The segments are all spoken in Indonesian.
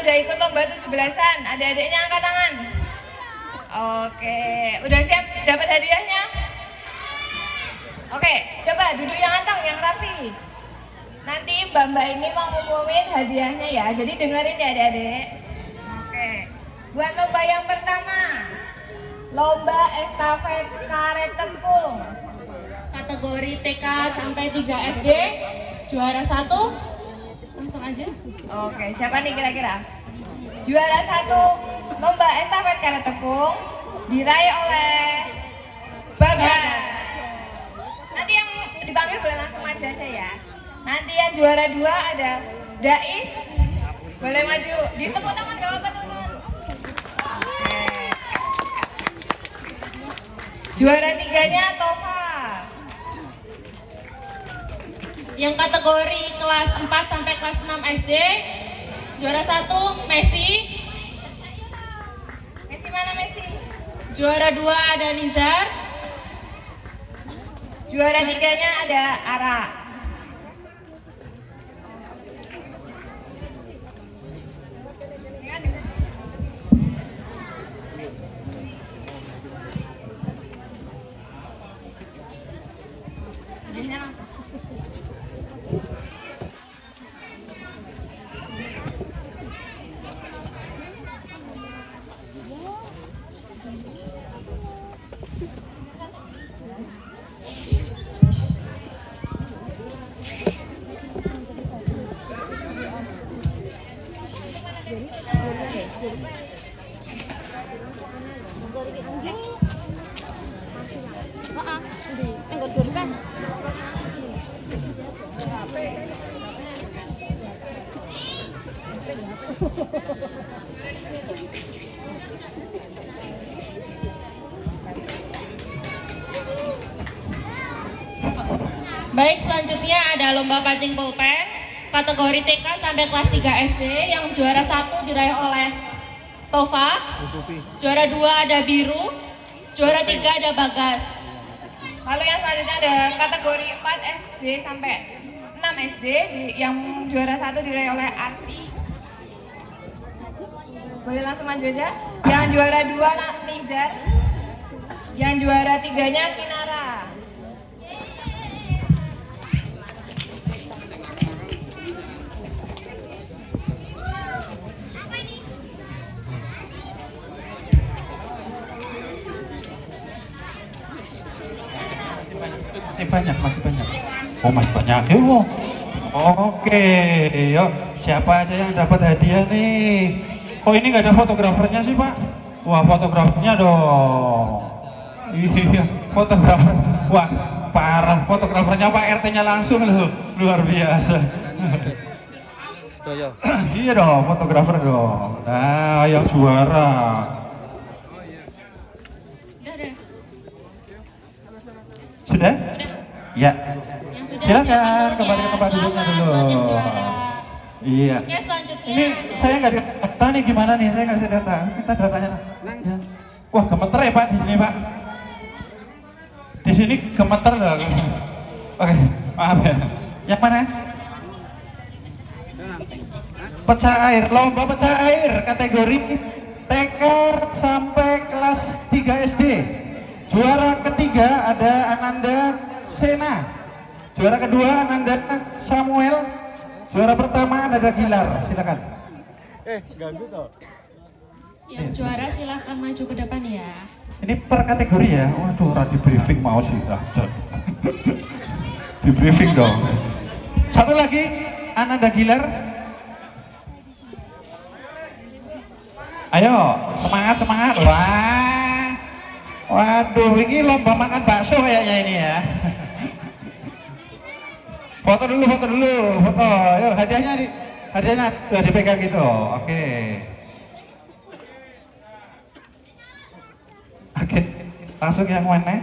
udah ikut lomba 17-an? Adik-adiknya angkat tangan. Oke, udah siap dapat hadiahnya? Oke, coba duduk yang antang, yang rapi. Nanti mbak-mbak ini mau ngumumin hadiahnya ya, jadi dengerin ya adik-adik. Oke, buat lomba yang pertama, lomba estafet karet tepung. Kategori TK sampai 3 SD, juara 1, langsung aja. Oke, siapa nih kira-kira? Juara 1, lomba estafet karet tepung, diraih oleh Bagas. Nanti yang dipanggil boleh langsung maju aja ya. Nanti yang juara 2 ada Dais, boleh maju. Ditepuk tangan gak apa-apa teman-teman. Juara 3-nya Tova. Yang kategori kelas 4 sampai kelas 6 SD, juara 1 Messi. Messi mana Messi? Juara 2 ada Nizar. Juara 3-nya ada Ara. Baik, selanjutnya ada lomba pancing pulpen kategori TK sampai kelas 3 SD yang juara 1 diraih oleh Tova. Juara 2 ada Biru, juara 3 ada Bagas. Lalu yang selanjutnya ada kategori 4 SD sampai 6 SD yang juara 1 diraih oleh Arsi. Boleh langsung maju aja. Yang juara 2 Nizar. Yang juara 3-nya Kinara. Masih banyak. Oh, masih banyak. Yuk. Oke, yuk. Siapa aja yang dapat hadiah nih? Kok ini nggak ada fotografernya sih, Pak? Wah, fotografernya dong. Iya, fotografer. Wah, parah. Fotografernya Pak RT-nya langsung loh. Luar biasa. Iya dong, fotografer dong. Nah, yang juara. Sudah? Ya. Silakan kembali ke tempat duduknya dulu. Iya. Oke, selanjutnya. Ini saya nggak data nih, gimana nih? Saya nggak bisa data. Kita datanya. Ya. Wah, gemeter ya Pak di sini Pak. Di sini gemeter loh. Oke, maaf ya. Yang mana? Pecah air, lomba pecah air kategori TK sampai kelas 3 SD. Juara ketiga ada Ananda Sena. Juara kedua Ananda Samuel. Juara pertama Ananda Gilar. Silakan. Ganggu toh. Yang juara silahkan maju ke depan ya. Ini per kategori ya. Waduh, di briefing mau sih. Di briefing dong. Satu lagi Ananda Gilar. Ayo, semangat. Wah. Waduh, ini lomba makan bakso kayaknya ini ya. Foto dulu. Yuk, hadiahnya sudah dipegang gitu. Oke. Langsung yang mana?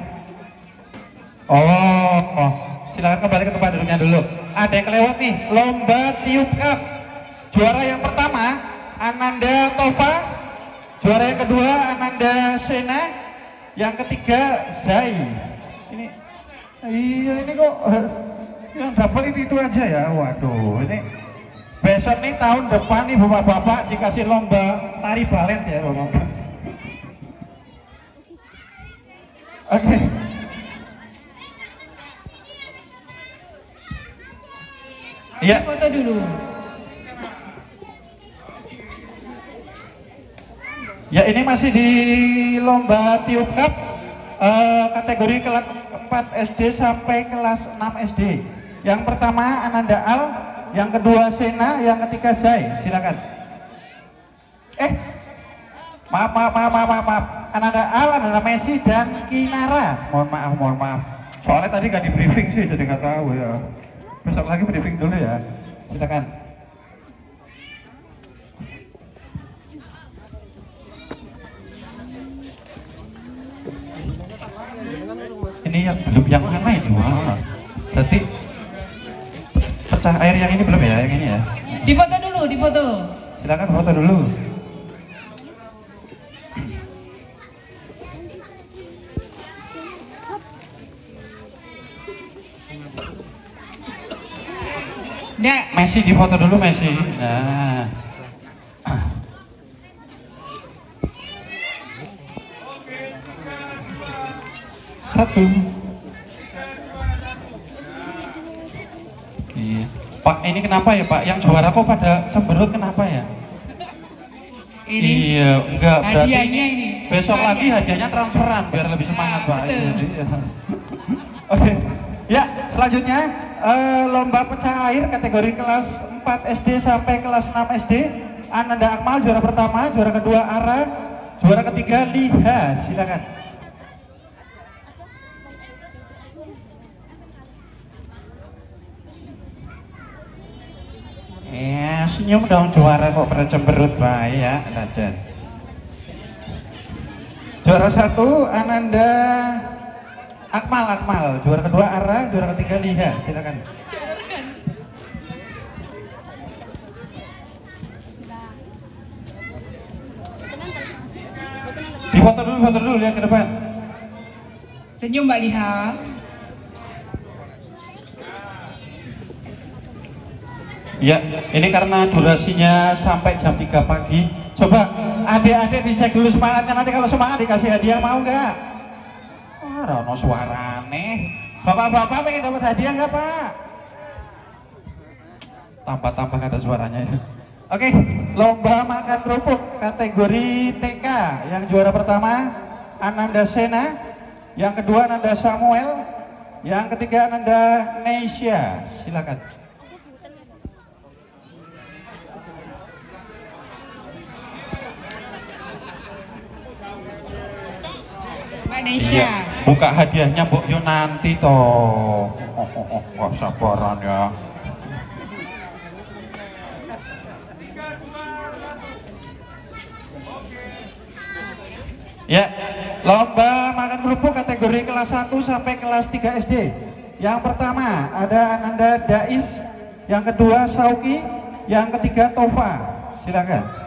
Oh, silakan kembali ke tempat duduknya dulu. Ada yang kelewat nih, lomba tiup cup. Juara yang pertama Ananda Tova. Juara yang kedua Ananda Sena. Yang ketiga Zai. Ini kok yang dapat itu aja ya. Waduh, ini Besok nih tahun depan nih bapak-bapak dikasih lomba tari balet ya bapak. Oke. Iya. Foto dulu. Ya ini masih di lomba tiup cup kategori kelas 4 SD sampai kelas 6 SD. Yang pertama Ananda Al, yang kedua Sena, yang ketiga Zai. Silakan. Maaf. Ananda Al, Ananda Messi dan Kinara. Mohon maaf. Soalnya tadi nggak di briefing sih, jadi nggak tahu ya. Besok lagi briefing dulu ya. Silakan. Ini yang belum yang mana ini? Wah. Berarti pecah air yang ini belum ya, yang ini ya. Difoto dulu, difoto. Silakan foto dulu. Nggak. Messi difoto dulu Messi. Nah. Satu. Iya. Pak, ini kenapa ya Pak? Yang juara kok pada cemberut kenapa ya? Ini. Iya, enggak. Berarti hadiahnya ini. besok lagi hadiahnya transferan biar lebih semangat Pak. Betul. Iya. Oke. Ya, selanjutnya lomba pecah air kategori kelas 4 SD sampai kelas 6 SD. Ananda Akmal juara pertama, juara kedua Ara, juara ketiga Liha. Silakan. Senyum dong juara kok pada cemberut baik ya, Rajan. Juara satu Ananda Akmal, juara kedua Ara, juara ketiga Liha. Silakan. Foto dulu lihat ke depan. Senyum Mbak Liha. Ya, ini karena durasinya sampai jam 3 pagi. Coba adik-adik dicek dulu semangatnya, nanti kalau semangat dikasih hadiah, mau nggak? Wah, Rono suarane. Bapak-bapak pengen dapat hadiah nggak Pak? Tambah kata suaranya ya. Oke, lomba makan kerupuk kategori TK. Yang juara pertama Ananda Sena, yang kedua Ananda Samuel, yang ketiga Ananda Neisha. Silakan. Mbak Nesya. Iya, buka hadiahnya Bu Yo nanti toh. Kok sabaran ya. Ya, lomba makan kerupuk kategori kelas 1 sampai kelas 3 SD. Yang pertama ada Ananda Dais, yang kedua Sauki, yang ketiga Tova. Silakan.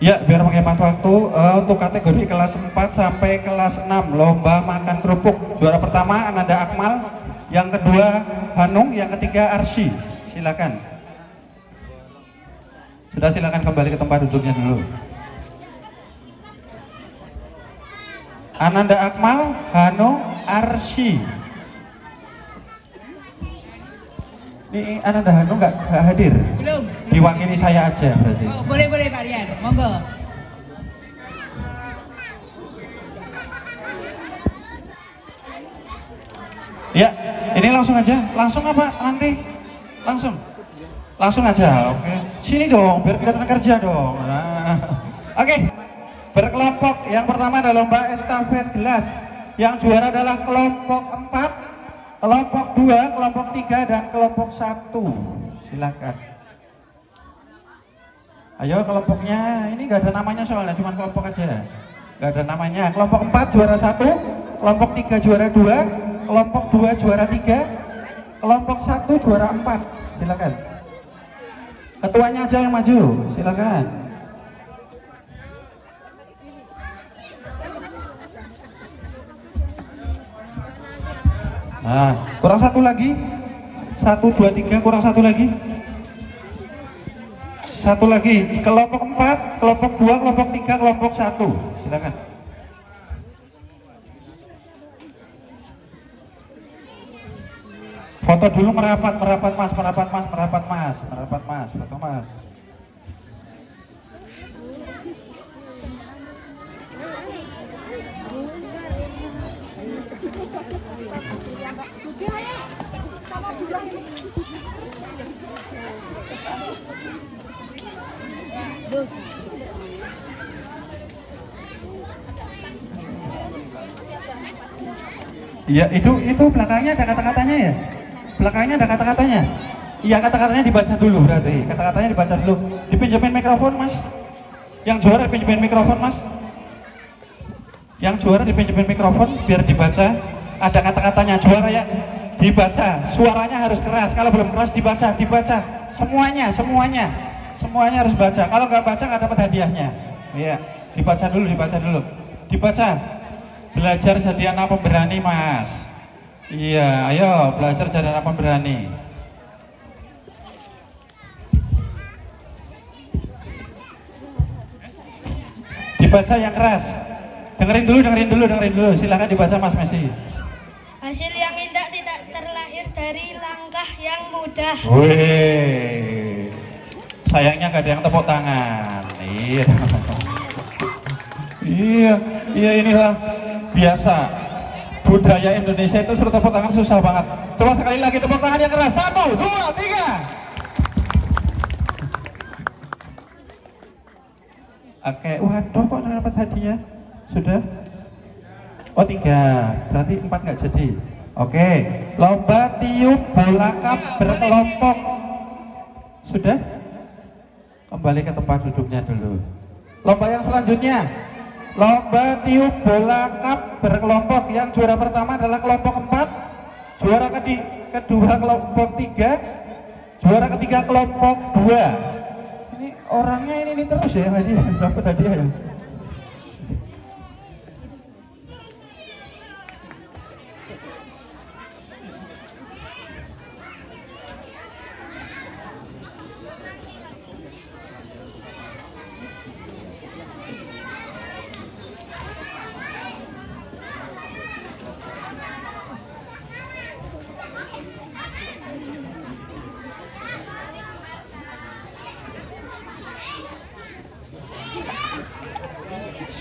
Ya, biar menghemat waktu, untuk kategori kelas 4 sampai kelas 6 lomba makan kerupuk. Juara pertama Ananda Akmal, yang kedua Hanung, yang ketiga Arsy. Silakan. Sudah, silakan kembali ke tempat duduknya dulu. Ananda Akmal, Hanung, Arsy. Ini Ananda Hanung nggak hadir? Belum. Diwakili saya aja berarti. Oh, boleh Pak Rian, monggo. Ya, ini langsung aja. Langsung apa nanti? Langsung aja. Oke. Sini dong, biar kita kerja dong. Nah. Oke. Berkelompok. Yang pertama adalah lomba estafet gelas. Yang juara adalah kelompok 4, kelompok 2, kelompok 3, dan kelompok 1. Silakan. Ayo kelompoknya, ini nggak ada namanya soalnya, cuma kelompok aja. Nggak ada namanya. Kelompok 4 juara 1, kelompok 3 juara 2, kelompok 2 juara 3, kelompok 1 juara 4. Silakan. Ketuanya aja yang maju, silakan. Nah, kurang satu lagi. 1, 2, 3, kurang satu lagi. Satu lagi, kelompok 4, kelompok 2, kelompok 3, kelompok 1. Silakan. Foto dulu merapat mas, foto mas. Iya, itu belakangnya ada kata-katanya ya? Belakangnya ada kata-katanya? Iya, kata-katanya dibaca dulu berarti. Kata-katanya dibaca dulu. Dipinjemin mikrofon mas. Yang juara dipinjemin mikrofon mas. Yang juara dipinjemin mikrofon biar dibaca. Ada kata-katanya juara ya. Dibaca. Suaranya harus keras. Kalau belum keras dibaca. Semuanya harus baca. Kalau nggak baca nggak dapat hadiahnya. Iya, dibaca dulu. Dibaca. Belajar jadi anak pemberani mas. Iya, ayo belajar jadi anak pemberani. Dibaca yang keras. Dengerin dulu. Silakan dibaca mas Messi. Hasil yang indah tidak terlahir dari langkah yang mudah. Wih, sayangnya nggak ada yang tepuk tangan. Iya inilah biasa budaya Indonesia itu suruh tepuk tangan susah banget. Coba sekali lagi tepuk tangan yang keras. 1, 2, 3. Oke, waduh kok nggak dapat hadiah? Sudah? Oh 3, berarti 4 nggak jadi. Oke, lomba tiup bola kap berkelompok. Sudah? Kembali ke tempat duduknya dulu. Lomba yang selanjutnya, lomba tiup bola kap berkelompok. Yang juara pertama adalah kelompok 4, juara kedua kelompok 3, juara ketiga kelompok 2. Ini orangnya ini terus ya, hadiah dapat hadiah ya.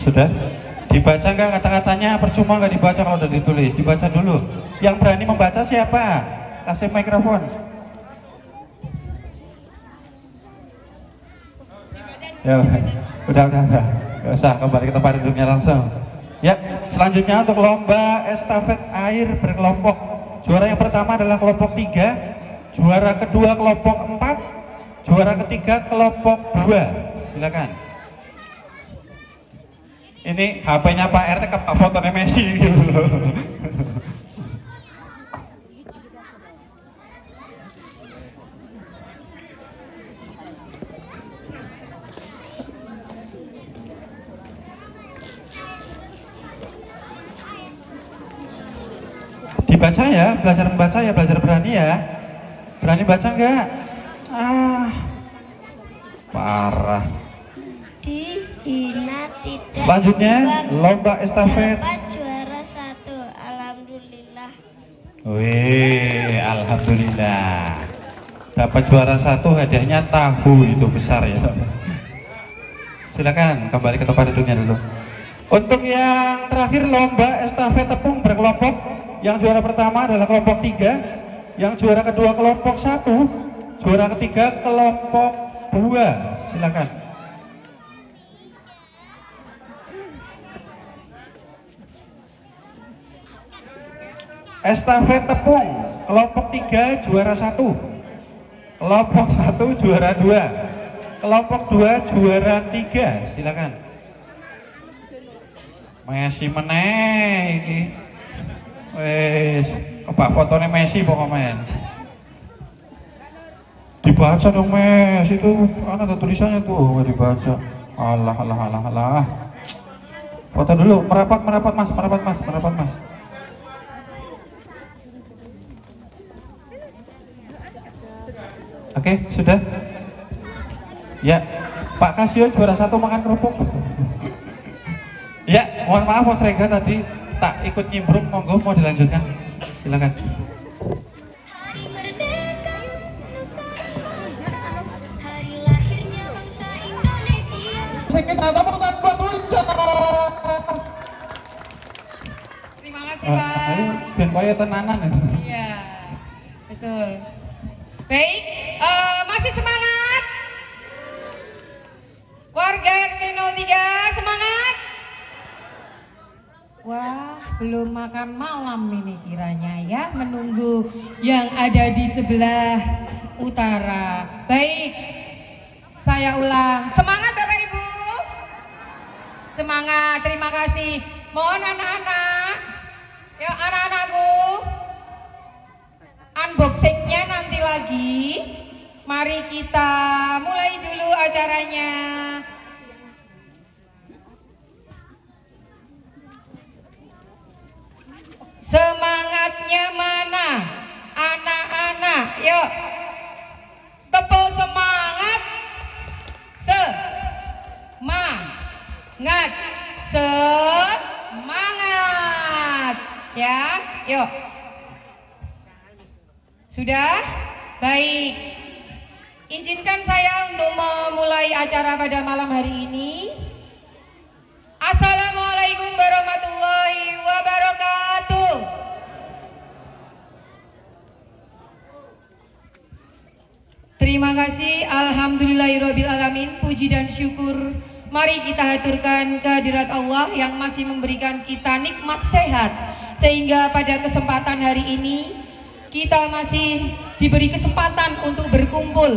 Sudah? Dibaca nggak kata-katanya? Percuma nggak dibaca kalau udah ditulis. Dibaca dulu. Yang berani membaca siapa? Kasih mikrofon. Ya, udah. Gak usah, kembali ke tempat duduknya langsung. Ya, selanjutnya untuk lomba estafet air berkelompok. Juara yang pertama adalah kelompok 3, juara kedua kelompok 4, juara ketiga kelompok 2. Silakan. Ini HP-nya Pak RT ke fotonya Messi gitu loh. Dibaca ya, belajar membaca ya, belajar berani ya. Berani baca enggak? Parah. Dihina tidak. Selanjutnya lomba estafet. Dapat juara 1. Alhamdulillah. Wih, alhamdulillah. Dapat juara 1, hadiahnya tahu itu besar ya. Silakan kembali ke tempat duduknya dulu. Untuk yang terakhir lomba estafet tepung berkelompok. Yang juara pertama adalah kelompok 3, yang juara kedua kelompok 1, juara ketiga kelompok 2. Silakan. Estafet tepung kelompok 3 juara 1, kelompok 1 juara 2, kelompok 2 juara 3. Silakan. Messi meneh iki. Wes, kebak fotone Messi pokoknya. Dibaca dong Mes, itu kan ada tulisannya tuh, nggak dibaca. Alah. Foto dulu, merapat mas. Oke, sudah. Ya, Pak Kasio juara 1 makan kerupuk. Ya, mohon maaf Mas Rega tadi tak ikut nyimbrung, monggo mau dilanjutkan. Silakan. Hari merdeka Nusantara bangsa, hari lahirnya bangsa Indonesia. Kita tepuk tangan buat Winca. Terima kasih Pak. Ayo, ben kaya tenanan. Iya, betul. Baik, masih semangat? Warga RT 03 semangat? Wah, belum makan malam ini kiranya ya, menunggu yang ada di sebelah utara. Baik, saya ulang. Semangat Bapak Ibu? Semangat, terima kasih. Mohon anak-anak, ya anak-anakku, unboxingnya nanti lagi. Mari kita mulai dulu acaranya. Semangatnya mana? Anak-anak, yuk. Tepuk semangat. Semangat. Ya, yuk. Sudah? Baik. Izinkan saya untuk memulai acara pada malam hari ini. Assalamualaikum warahmatullahi wabarakatuh. Terima kasih, alhamdulillahirabbil alamin. Puji dan syukur mari kita haturkan kehadirat Allah yang masih memberikan kita nikmat sehat, sehingga pada kesempatan hari ini kita masih diberi kesempatan untuk berkumpul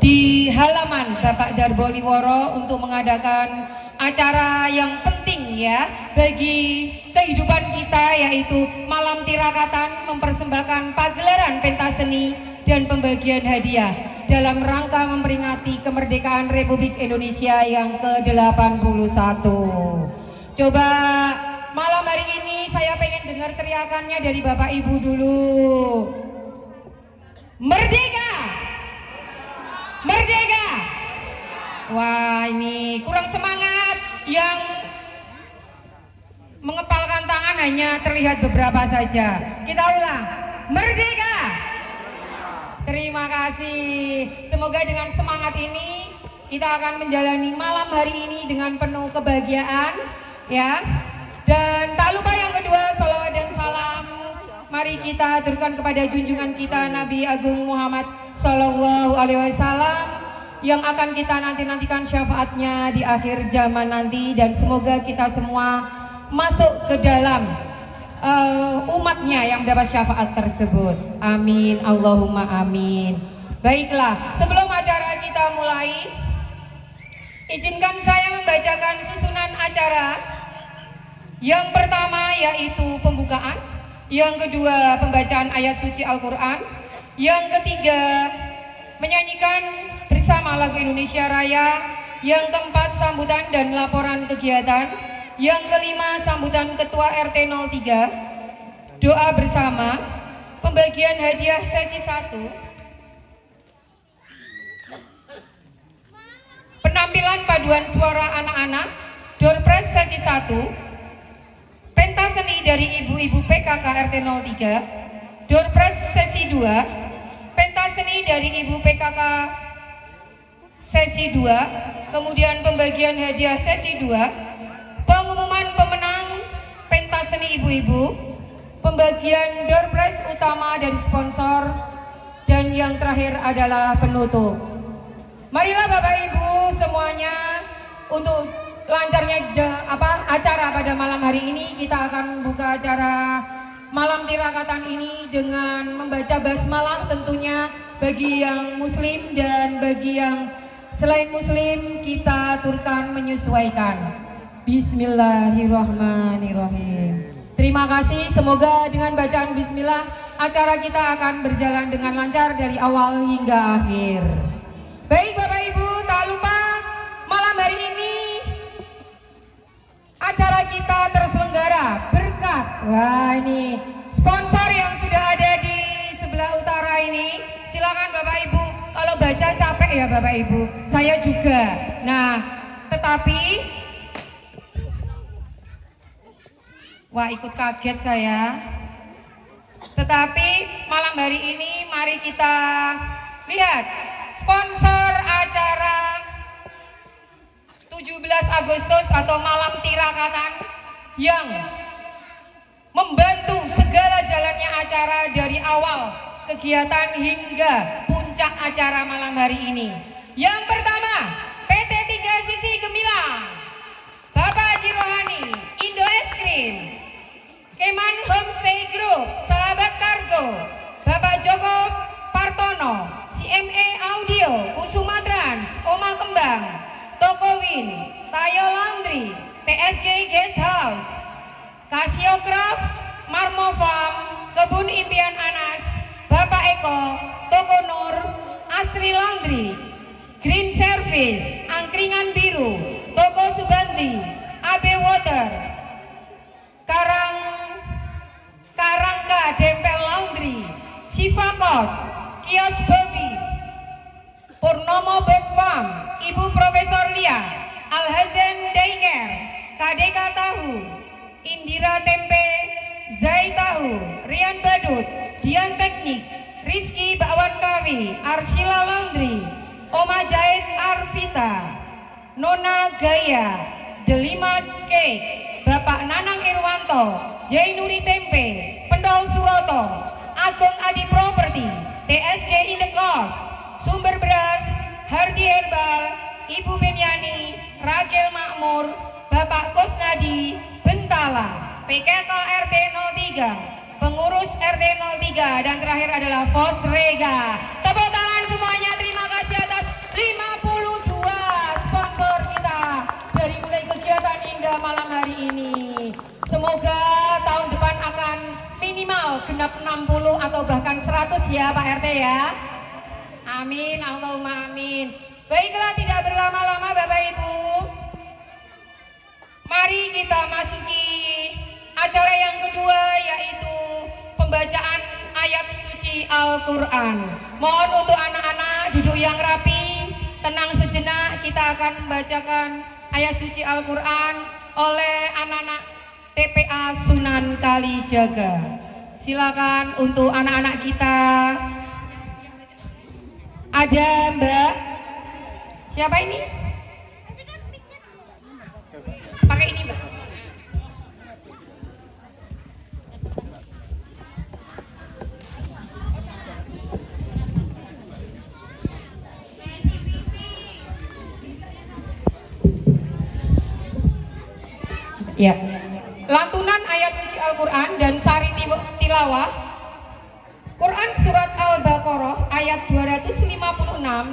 di halaman Bapak Darboliworo untuk mengadakan acara yang penting ya bagi kehidupan kita, yaitu Malam Tirakatan mempersembahkan pagelaran pentas seni dan pembagian hadiah dalam rangka memperingati kemerdekaan Republik Indonesia yang ke-81. Coba malam hari ini saya pengen dengar teriakannya dari Bapak Ibu dulu. Merdeka! Merdeka! Wah, ini kurang semangat. Yang mengepalkan tangan hanya terlihat beberapa saja. Kita ulang. Merdeka! Terima kasih. Semoga dengan semangat ini kita akan menjalani malam hari ini dengan penuh kebahagiaan, ya. Dan tak lupa yang kedua, salawat dan salam mari kita aturkan kepada junjungan kita Nabi Agung Muhammad Sallallahu Alaihi Wasallam yang akan kita nantikan syafaatnya di akhir zaman nanti, dan semoga kita semua masuk ke dalam umatnya yang mendapat syafaat tersebut. Amin, Allahumma amin. Baiklah, sebelum acara kita mulai, izinkan saya membacakan susunan acara. Yang pertama yaitu pembukaan, yang kedua pembacaan ayat suci Al-Quran, yang ketiga menyanyikan bersama lagu Indonesia Raya, yang keempat sambutan dan laporan kegiatan, yang kelima sambutan Ketua RT 03, doa bersama, pembagian hadiah sesi 1, penampilan paduan suara anak-anak, door prize sesi 1, pentas seni dari ibu-ibu PKK RT 03, door prize sesi 2, pentas seni dari ibu PKK sesi 2, kemudian pembagian hadiah sesi 2, pengumuman pemenang pentas seni ibu-ibu, pembagian door prize utama dari sponsor, dan yang terakhir adalah penutup. Marilah Bapak Ibu semuanya, untuk lancarnya acara pada malam hari ini, kita akan buka acara Malam Tirakatan ini dengan membaca basmalah tentunya bagi yang muslim, dan bagi yang selain muslim kita aturkan menyesuaikan. Bismillahirrahmanirrahim. Terima kasih, semoga dengan bacaan bismillah acara kita akan berjalan dengan lancar dari awal hingga akhir. Baik Bapak Ibu, tak lupa malam hari ini acara kita terselenggara berkat, wah ini sponsor yang sudah ada di sebelah utara ini. Silakan Bapak Ibu, kalau baca capek ya Bapak Ibu, saya juga. Nah, tetapi wah ikut kaget saya. Tetapi malam hari ini mari kita lihat sponsor acara 17 Agustus atau Malam Tirakatan yang membantu segala jalannya acara dari awal kegiatan hingga puncak acara malam hari ini. Yang pertama, PT 3 Sisi Gemilang, Bapak Haji Rohani, Indo Es Krim, Keman Homestay Group, Sahabat Kargo, Bapak Joko Partono, CME Audio, Kusuma Trans, Oma Kembang, Toko Win, Tayo Laundry, TSG Guest House, Casio Craft, Marmo Farm, Kebun Impian Anas, Bapak Eko, Toko Nur, Astri Laundry, Green Service, Angkringan Biru, Toko Subanti, AB Water, Karangka Dempel Laundry, Siva Kos, Kios Bobby, Purnomo Bird Farm, Ibu Profesor Lia, Al-Hazen Daycare, KDK Tahu, Indira Tempe, Zai Tahu, Rian Badut, Dian Teknik, Rizky Bakwan Kawi, Arsila Laundry, Oma Jahit Arvita, Nona Gaya, Delima Cake, Bapak Nanang Irwanto, Jainuri Tempe, Pendol Suroto, Agung Adi Property, TSG Indekos, Sumber Beras, Hardi Herbal, Ibu Benyani, Ragel Makmur, Bapak Kosnadi, Bentala, PKK RT 03, pengurus RT 03, dan terakhir adalah Fosrega. Tepuk tangan semuanya, terima kasih atas 52 sponsor kita dari mulai kegiatan hingga malam hari ini. Semoga tahun depan akan minimal genap 60 atau bahkan 100 ya Pak RT ya. Amin, Allahumma amin. Baiklah, tidak berlama-lama Bapak Ibu, mari kita masuki acara yang kedua, yaitu pembacaan ayat suci Al-Quran. Mohon untuk anak-anak duduk yang rapi, tenang sejenak. Kita akan membacakan ayat suci Al-Quran oleh anak-anak TPA Sunan Kalijaga. Silakan untuk anak-anak kita. Ada Mbak, siapa ini? Pakai ini Mbak. Ya, lantunan ayat suci Al-Quran dan sari tilawah Quran surat Al-Baqarah ayat 256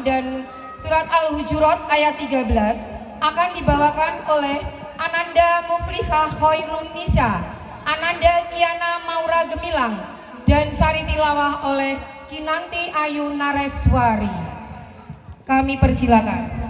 dan surat Al-Hujurat ayat 13 akan dibawakan oleh Ananda Muflihah Khairun Nisa, Ananda Kiana Maura Gemilang, dan sari tilawah oleh Kinanti Ayu Nareswari. Kami persilakan.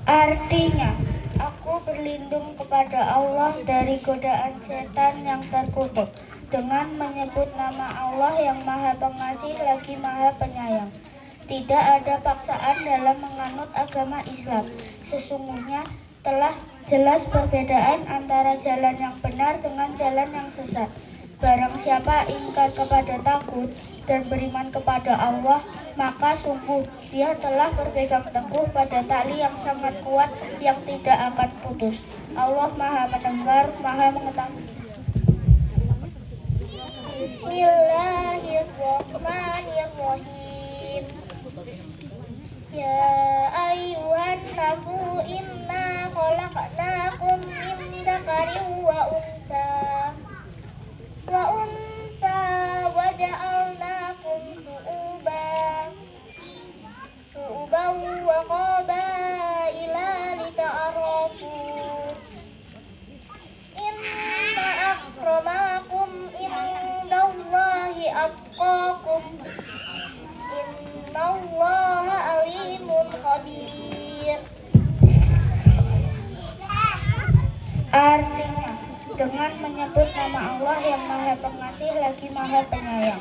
Artinya, aku berlindung kepada Allah dari godaan setan yang terkutuk dengan menyebut nama Allah yang Maha Pengasih lagi Maha Penyayang. Tidak ada paksaan dalam menganut agama Islam. Sesungguhnya telah jelas perbedaan antara jalan yang benar dengan jalan yang sesat. Barang siapa ingkar kepada takut dan beriman kepada Allah, maka sungguh dia telah berpegang teguh pada tali yang sangat kuat yang tidak akan putus. Allah Maha Mendengar, Maha Mengetahui. Bismillahirrahmanirrahim. Ya ayyuhan nasu inna khalaqnakum min dzakarin wa unsa wa ja'alnakum su'uban wa qabaila lita'arafu. Inna akramakum indallahi atqakum. Innallaha alimun khabir. Artinya, dengan menyebut nama Allah yang Maha Pengasih lagi Maha Penyayang.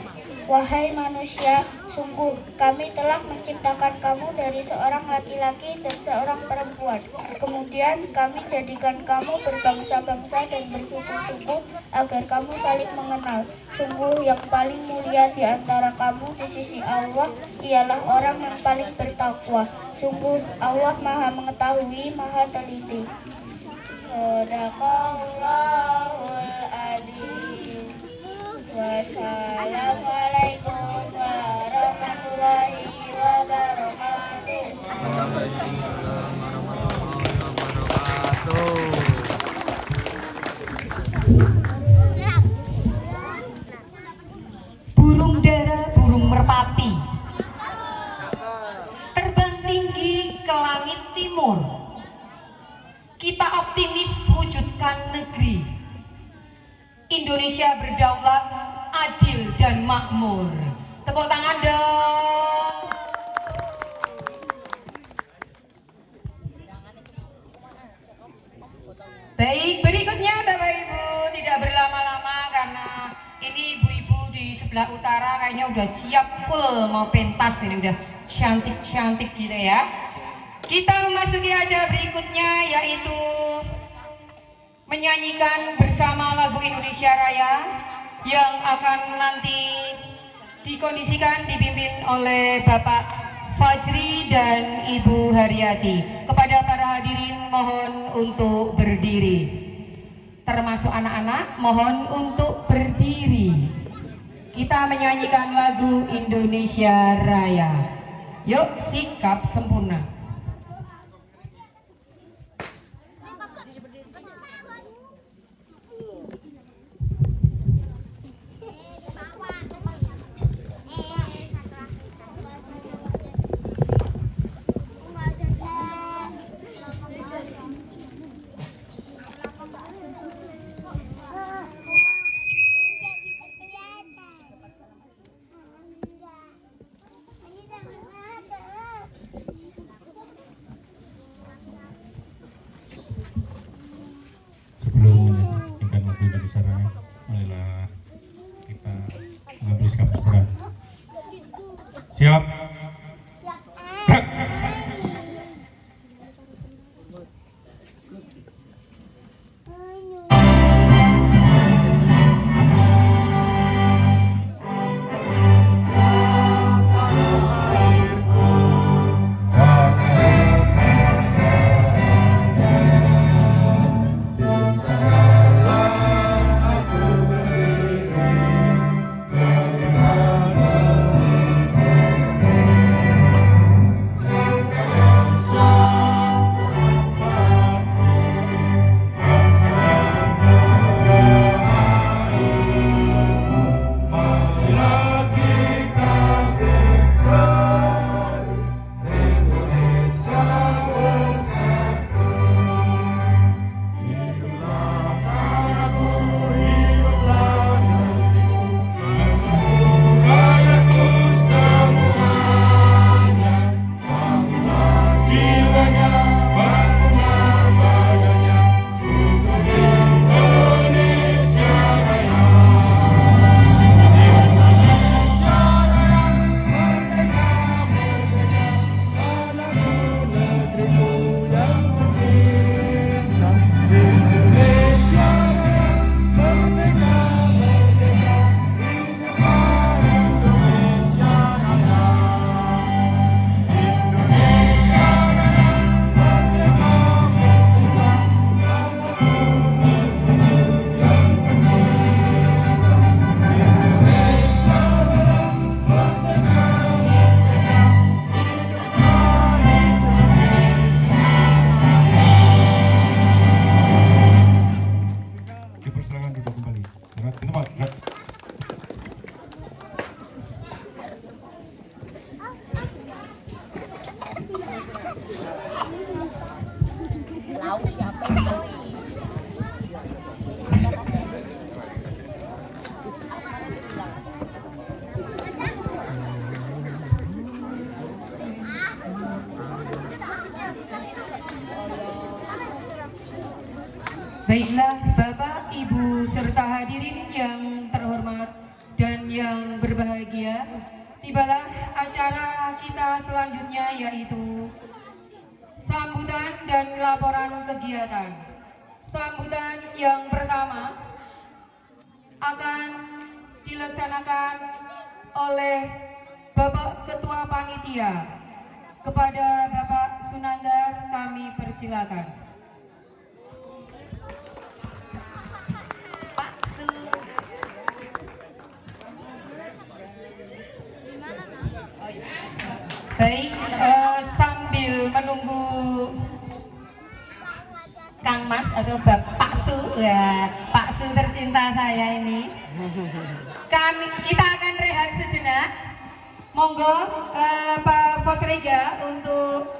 Wahai manusia, sungguh kami telah menciptakan kamu dari seorang laki-laki dan seorang perempuan. Kemudian kami jadikan kamu berbangsa-bangsa dan bersuku-suku agar kamu saling mengenal. Sungguh yang paling mulia di antara kamu di sisi Allah ialah orang yang paling bertakwa. Sungguh Allah Maha Mengetahui, Maha Teliti. Shadaqallahul adzim. Wassalamualaikum warahmatullahi wabarakatuh. Burung dara, burung merpati, terbang tinggi ke langit timur. Kita optimis wujudkan negeri Indonesia berdaulat, adil dan makmur. Tepuk tangan dong. Baik, berikutnya Bapak Ibu, tidak berlama-lama karena ini ibu-ibu di sebelah utara kayaknya udah siap full mau pentas, ini udah cantik-cantik gitu ya. Kita memasuki acara berikutnya yaitu menyanyikan bersama lagu Indonesia Raya yang akan nanti dikondisikan dipimpin oleh Bapak Fajri dan Ibu Haryati. Kepada para hadirin mohon untuk berdiri. Termasuk anak-anak mohon untuk berdiri. Kita menyanyikan lagu Indonesia Raya. Yuk, sikap sempurna. Siap. Baiklah Bapak, Ibu, serta hadirin yang terhormat dan yang berbahagia, tibalah acara kita selanjutnya, yaitu sambutan dan laporan kegiatan. Sambutan yang pertama akan dilaksanakan oleh Bapak Ketua Panitia. Kepada Bapak Sunandar kami persilakan. Pak Su. Baik, sambil menunggu Kang Mas atau Bapak Su, ya Pak Su tercinta saya ini, kita akan rehat sejenak. Monggo Pak Fosrega untuk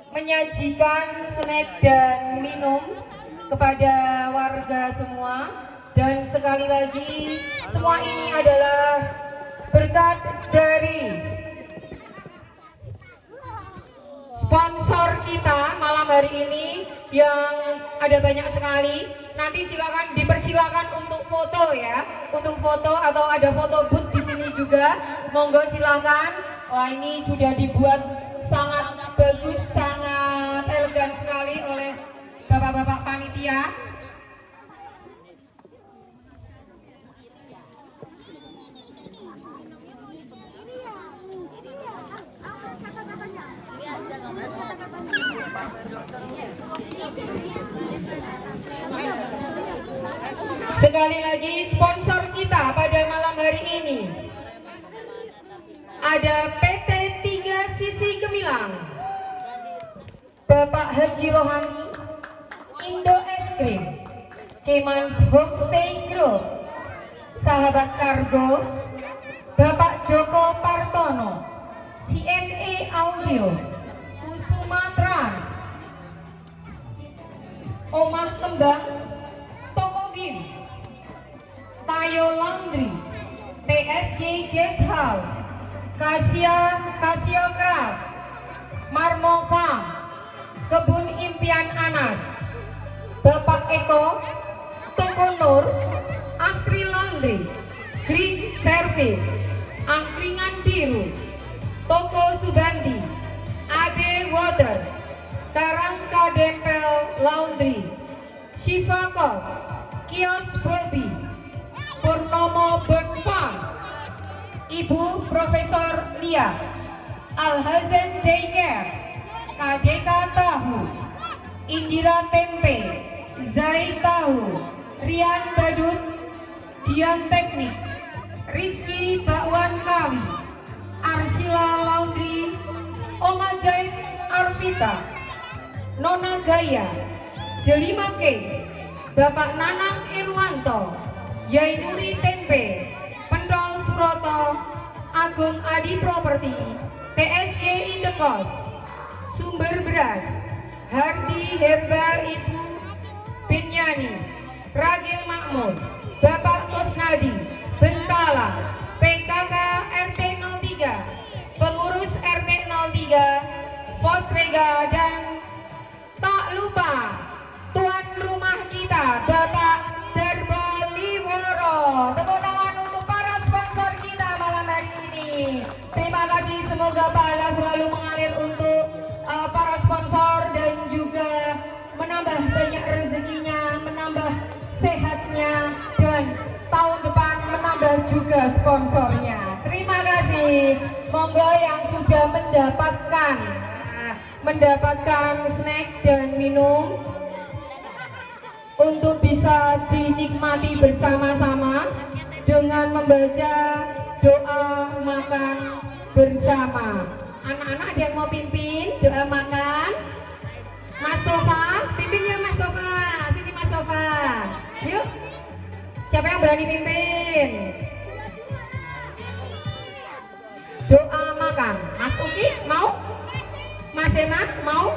menyajikan snack dan minum kepada warga semua. Dan sekali lagi, semua ini adalah berkat dari sponsor kita malam hari ini yang ada banyak sekali. Nanti silakan dipersilakan untuk foto ya, untuk foto atau ada foto booth di sini juga. Monggo silakan. Wah, ini sudah dibuat sangat bagus, sangat elegan sekali oleh bapak-bapak panitia. Sekali lagi, sponsor kita pada malam hari ini ada PT 3 Sisi Gemilang, Bapak Haji Rohani, Indo Es Krim, Kemans Homestay Group, Sahabat Kargo, Bapak Joko Partono, CME Audio, Kusuma Trans, Omah Kembang, Toko Gim, Tayo Laundry, TSG Guest House, Casio Craft, Marmo Farm, Kebun Impian Anas, Bapak Eko, Toko Nur, Astri Laundry, Green Service, Angkringan Biru, Toko Subanti, AB Water, Karangka Dempel Laundry, Shiva Kos, Kios Bobby, Purnomo Bird Farm, Ibu Profesor Lia, Al-Hazen Daycare, KDK Tahu, Indira Tempe, Zai Tahu, Rian Badut, Dian Teknik, Rizky Bakwan Kawi, Arsila Laundry, Oma Jahit Arvita, Nona Gaya, Delima K, Bapak Nanang Irwanto, Yainuri Tempe, Pentol Suroto, Agung Adi Properti, TSG Indekos, Sumber Beras, Hardi Herbal Ibu Binyani, Ragil Makmur, Bapak Kusnadi, Bentala, PKK RT 03, Pengurus RT 03, Fosrega, dan tak lupa tuan rumah kita Bapak Darbo Liworo. Tepuk tangan untuk para sponsor kita malam hari ini. Terima kasih, semoga pahala selalu mengalir untuk para sponsor dan juga menambah banyak rezekinya, menambah sehatnya, dan tahun depan menambah juga sponsornya. Terima kasih. Monggo yang sudah mendapatkan snack dan minum untuk bisa dinikmati bersama-sama dengan membaca doa makan bersama. Anak-anak ada yang mau pimpin doa makan? Mas Tova, pimpin ya Mas Tova. Sini Mas Tova. Yuk. Siapa yang berani pimpin? Doa makan. Mas Uki mau? Mas Sena mau?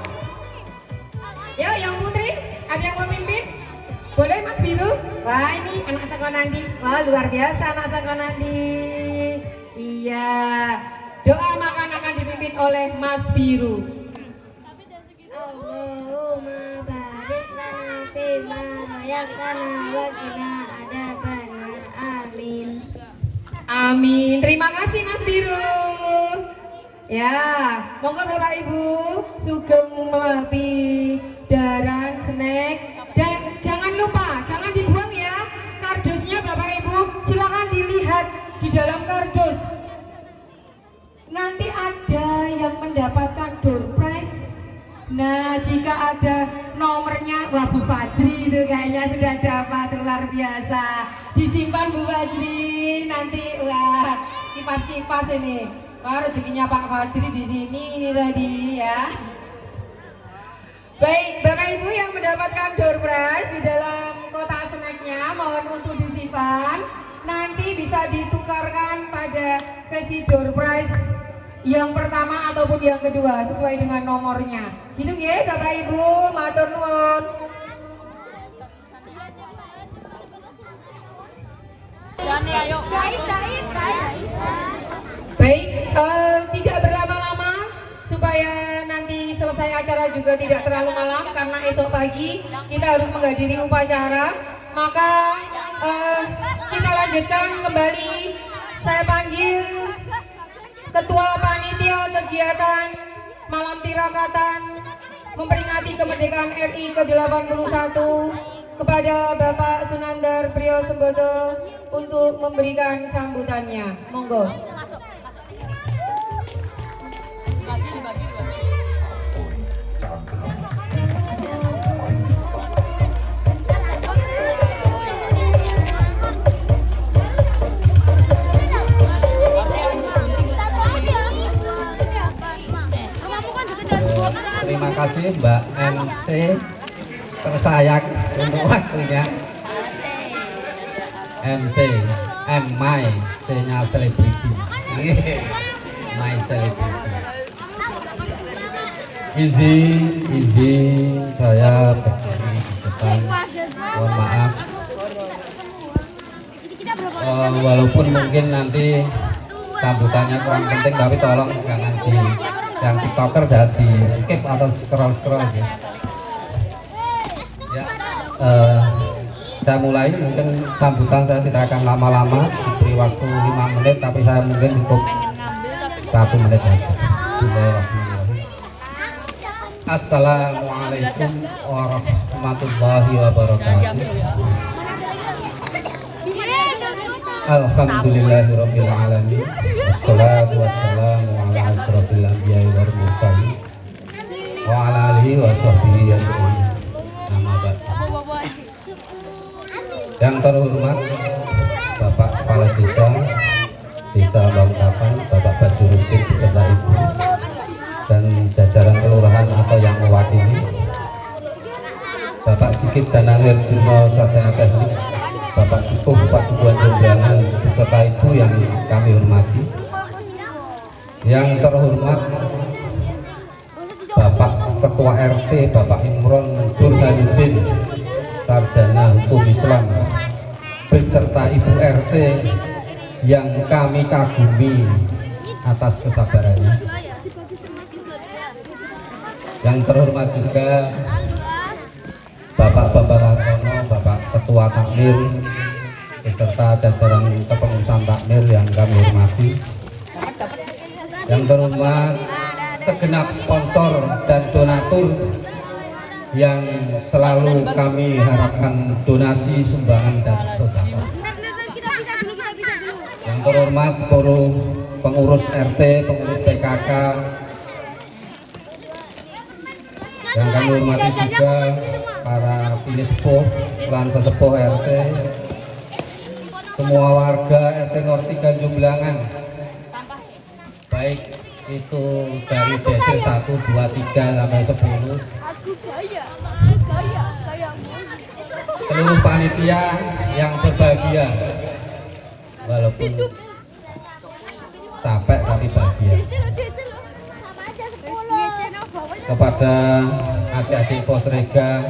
Ya, yang Putri, ada yang mau pimpin? Boleh Mas Biru? Wah, ini anak Sakonandi. Wah, luar biasa anak Sakonandi. Iya. Doa makan akan dipimpin oleh Mas Biru. Allahumma yahzakana wa qina adzabannar. Amin. Amin. Terima kasih Mas Biru. Ya, monggo Bapak Ibu sugeng melapi daran snack dan jangan lupa jangan dibuang ya kardusnya Bapak Ibu, silakan dilihat di dalam kardus. Nanti ada yang mendapatkan door prize. Nah, jika ada nomornya, wah Bu Fajri itu kayaknya sudah dapat, luar biasa. Disimpan Bu Fajri, nanti wah kipas-kipas ini. Wah, rezekinya Pak Fajri di sini ini tadi ya. Baik, Bapak Ibu yang mendapatkan door prize di dalam kotak snacknya mohon untuk disimpan. Nanti bisa ditukarkan pada sesi door prize yang pertama ataupun yang kedua sesuai dengan nomornya. Gitu ya Bapak Ibu, matur nuwun. Baik, tidak berlama-lama supaya nanti selesai acara juga tidak terlalu malam karena esok pagi kita harus menghadiri upacara. Maka kita lanjutkan kembali. Saya panggil Ketua Panitia Kegiatan Malam Tirakatan memperingati kemerdekaan RI ke-81 kepada Bapak Sunandar Priyosembodo untuk memberikan sambutannya. Monggo. Terima kasih Mbak MC tersayang untuk waktunya. MC My C-nya selebriti. My selebriti. Izin saya berdiri di depan. Mohon maaf. Walaupun mungkin nanti sambutannya kurang penting, tapi tolong jangan di yang tiktoker jangan di skip atau scroll ya. Ya, saya mulai, mungkin sambutan saya tidak akan lama-lama, diberi waktu 5 menit, tapi saya mungkin cukup 1 menit aja. Bismillahirrahmanirrahim. Assalamualaikum warahmatullahi wabarakatuh. Alhamdulillahirabbil alamin. Wassalatu wassalamu ala asyrofil anbiya'i wal mursalin wa ala alihi wa sahbihi ajmain. Nama Bapak yang terhormat Bapak Kepala Desa Bangkapan, Bapak Basuruddin beserta Ibu dan jajaran kelurahan atau yang mewakili, Bapak Sigit Danangir Sirno Sarjana Teknik, Bapak Cukup Bupati Jemberangan beserta Ibu yang kami hormati. Yang terhormat Bapak Ketua RT Bapak Imron Burhanuddin Sarjana Hukum Islam beserta Ibu RT yang kami kagumi atas kesabarannya. Yang terhormat juga Bapak Bambang Hartono, Bapak Ketua Takmir beserta jajaran kepengurusan takmir yang kami hormati. Yang terhormat segenap sponsor dan donatur yang selalu kami harapkan donasi, sumbangan dan sedekah. Yang terhormat seluruh pengurus RT, pengurus PKK yang kami hormati juga para pilih sepuh, pelan sesepuh RT, semua warga RT 03 Jumbelangan, baik itu dari DC 1, 2, 3 sampai 10, seluruh panitia yang berbahagia, walaupun capek tapi bahagia. Kepada adik-adik Posrega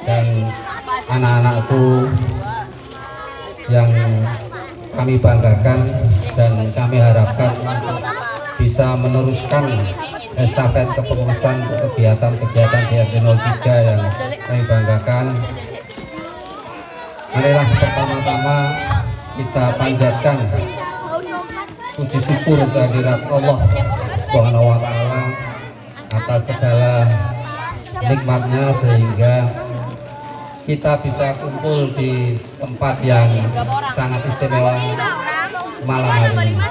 dan anak-anakku yang kami banggakan dan kami harapkan untuk bisa meneruskan estafet kepengurusan kegiatan-kegiatan di RT 03 yang kami banggakan. Marilah pertama-tama kita panjatkan puji syukur kehadirat Allah Subhanahu wa taala atas segala nikmatnya sehingga kita bisa kumpul di tempat yang sangat istimewa malam hari ini.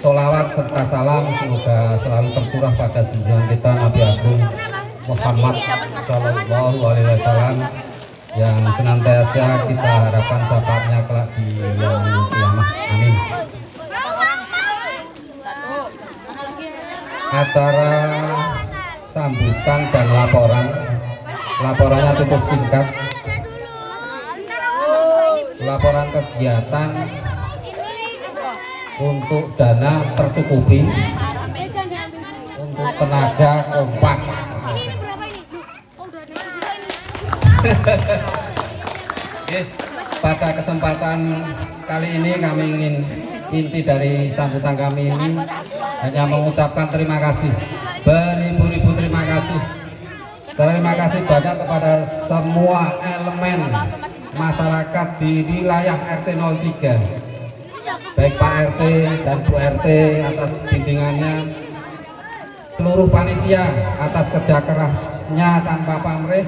Sholawat serta salam semoga selalu tercurah pada junjungan kita Nabi Agung Muhammad Sallallahu Alaihi Wasallam yang senantiasa kita harapkan syafaatnya kelak di yaumul qiyamah. Amin. Acara sambutan dan laporannya cukup singkat. Laporan kegiatan untuk dana tercukupi, untuk tenaga kompak. Pada kesempatan kali ini kami ingin inti dari sambutan kami ini hanya mengucapkan terima kasih, beribu-ribu terima kasih. Terima kasih banyak kepada semua elemen masyarakat di wilayah RT 03, baik Pak RT dan Bu RT atas bimbingannya, seluruh panitia atas kerja kerasnya tanpa pamrih,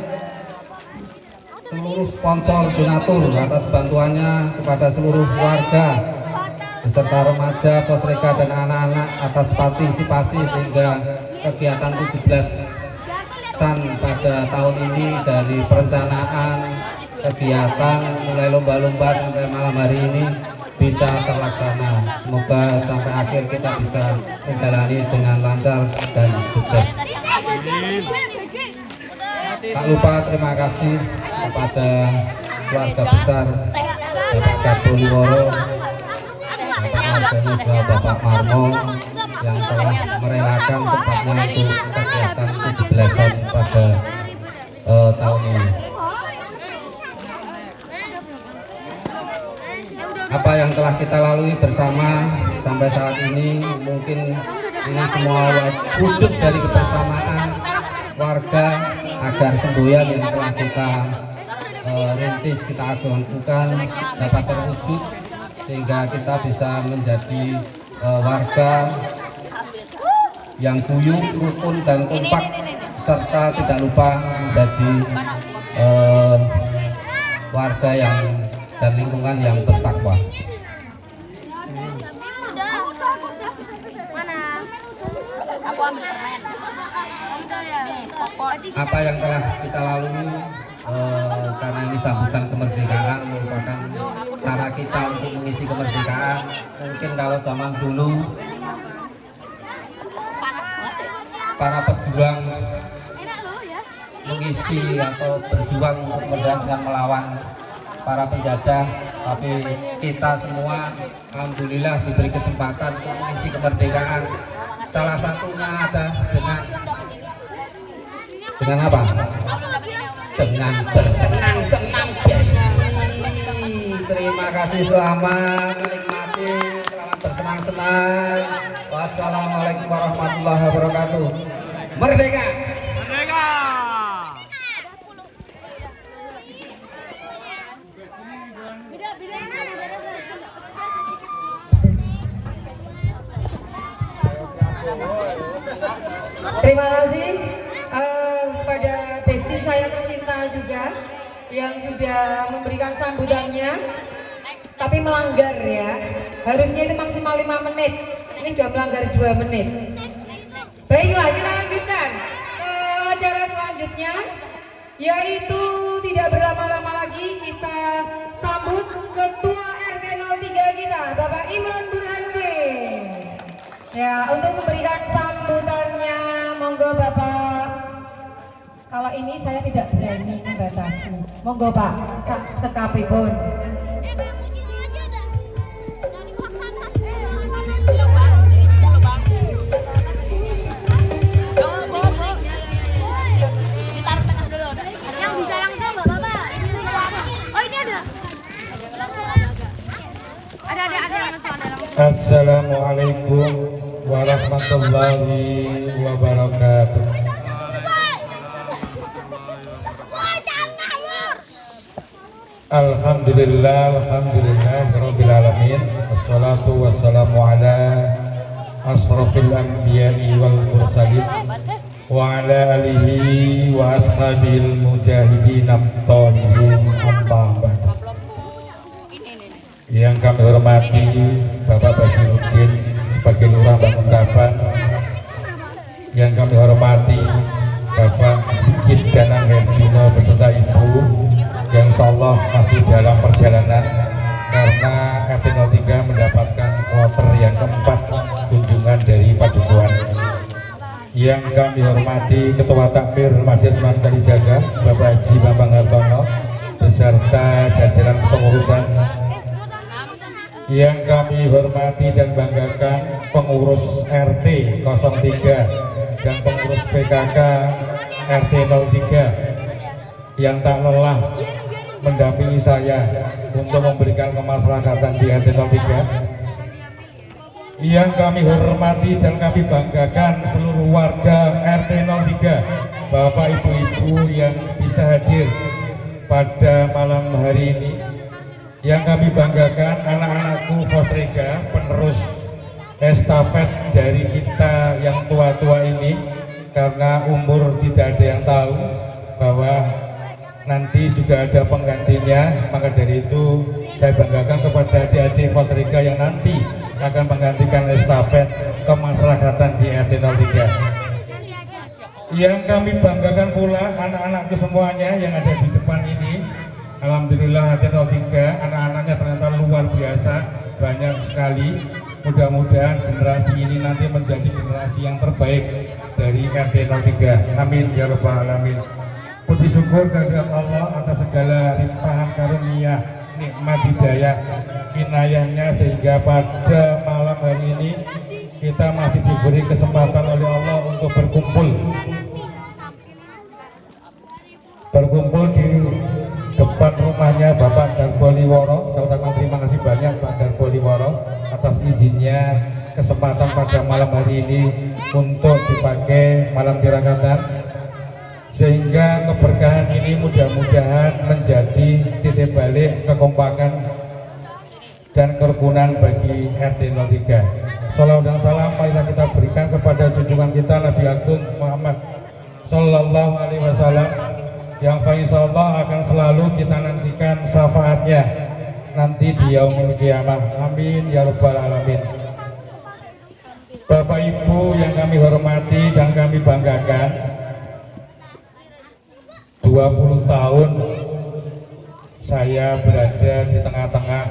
seluruh sponsor donatur atas bantuannya kepada seluruh warga beserta remaja, posreka dan anak-anak atas partisipasi sehingga kegiatan 17-an pada tahun ini dari perencanaan kegiatan mulai lomba-lomba sampai malam hari ini bisa terlaksana. Semoga sampai akhir kita bisa menjalani dengan lancar dan sukses. Tak lupa terima kasih kepada keluarga besar Bapak Jatuliworo, Bapak Marjono, Bapak Marmo yang telah merelakan tempatnya untuk kegiatan 17-an pada tahun ini. Apa yang telah kita lalui bersama sampai saat ini mungkin ini semua wujud dari kebersamaan warga agar semboyan yang telah kita rintis, kita lakukan dapat terwujud sehingga kita bisa menjadi warga yang guyup, rukun dan kompak serta tidak lupa menjadi warga yang dan lingkungan yang bertakwa. Apa yang telah kita lalui karena ini sambutan kemerdekaan merupakan cara kita untuk mengisi kemerdekaan. Mungkin kalau zaman dulu para pejuang mengisi atau berjuang untuk kemerdekaan dengan melawan para penjajah, tapi kita semua alhamdulillah diberi kesempatan untuk mengisi kemerdekaan. Salah satunya ada dengan apa? Dengan bersenang-senang. Terima kasih, selamat menikmati, selamat bersenang-senang. Wassalamualaikum warahmatullahi wabarakatuh. Merdeka! Merdeka! Terima kasih pada besti saya tercinta juga yang sudah memberikan sambutannya, tapi melanggar ya. Harusnya itu maksimal 5 menit, ini sudah melanggar 2 menit. Baiklah, kita lanjutkan ke acara selanjutnya, yaitu tidak berlama-lama lagi kita sambut Ketua RT 03 kita, Bapak Imran Burhanuddin. Ya, untuk memberikan sambutannya, monggo Bapak. Kalau ini saya tidak berani membatasi. Monggo Pak, cekapipun. Assalamualaikum warahmatullahi wabarakatuh. Alhamdulillah rabbil alamin. Wassalatu wassalamu ala asrafil anbiya'i wal mursalin wa ala alihi wa ashabil mujahidin at-tahirin amma ba'd. Yang kami hormati Bapak Basiruddin sebagai Lurah Banguntapan, yang kami hormati Bapak Sigit Danang Herjuno beserta Ibu yang insyaallah masih dalam perjalanan karena RT 03 mendapatkan kloter yang keempat kunjungan dari Padukuhan. Yang kami hormati Ketua Takmir Masjid Sunan Kalijaga Bapak Haji Bambang Hartono beserta jajaran kepengurusan. Yang kami hormati dan banggakan pengurus RT 03 dan pengurus PKK RT 03 yang tak lelah mendampingi saya untuk memberikan kemaslahatan di RT 03. Yang kami hormati dan kami banggakan seluruh warga RT 03, Bapak Ibu-ibu yang bisa hadir pada malam hari ini. Yang kami banggakan anak-anakku Fosrega, penerus estafet dari kita yang tua-tua ini, karena umur tidak ada yang tahu bahwa nanti juga ada penggantinya. Maka dari itu saya banggakan kepada adik-adik Fosrega yang nanti akan menggantikan estafet kemaslahatan di RT 03. Yang kami banggakan pula anak-anakku semuanya yang ada di depan ini. Alhamdulillah RT 03 anak-anaknya ternyata luar biasa, banyak sekali. Mudah-mudahan generasi ini nanti menjadi generasi yang terbaik dari RT 03. Amin ya rabbal alamin. Puji syukur kehadirat Allah atas segala limpahan karunia, nikmat hidayah, inayahnya sehingga pada malam hari ini kita masih diberi kesempatan oleh Allah untuk berkumpul di depan rumahnya Bapak Darboliworo. Saya ucapkan terima kasih banyak Pak Darboliworo atas izinnya kesempatan pada malam hari ini untuk dipakai malam tirakatan, sehingga keberkahan ini mudah-mudahan menjadi titik balik kekompakan dan kerukunan bagi RT 03. Salawat dan salam marilah kita berikan kepada junjungan kita Nabi Agung Muhammad Sallallahu Alaihi Wasallam, yang insyaallah akan selalu kita nantikan syafaatnya nanti di yaumil qiyamah. Amin ya rabbal alamin. Bapak Ibu yang kami hormati dan kami banggakan, 20 tahun saya berada di tengah-tengah,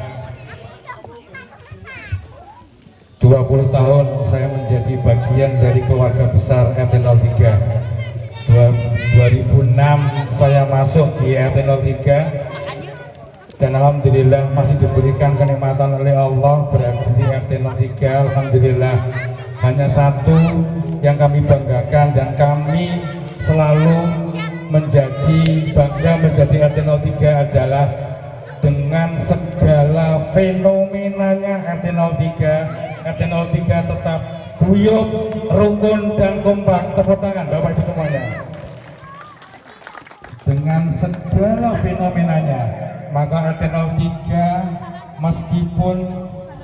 20 tahun saya menjadi bagian dari keluarga besar RT 03. 2006 saya masuk di RT 03 dan alhamdulillah masih diberikan kenikmatan oleh Allah berada di RT 03. Alhamdulillah, hanya satu yang kami banggakan dan kami selalu menjadi bangga menjadi RT 03 adalah dengan segala fenomenanya RT 03. RT 03 tetap guyup, rukun dan kompak. Tepuk tangan Bapak Ibu semuanya. Dengan segala fenomenanya, maka RT 03 meskipun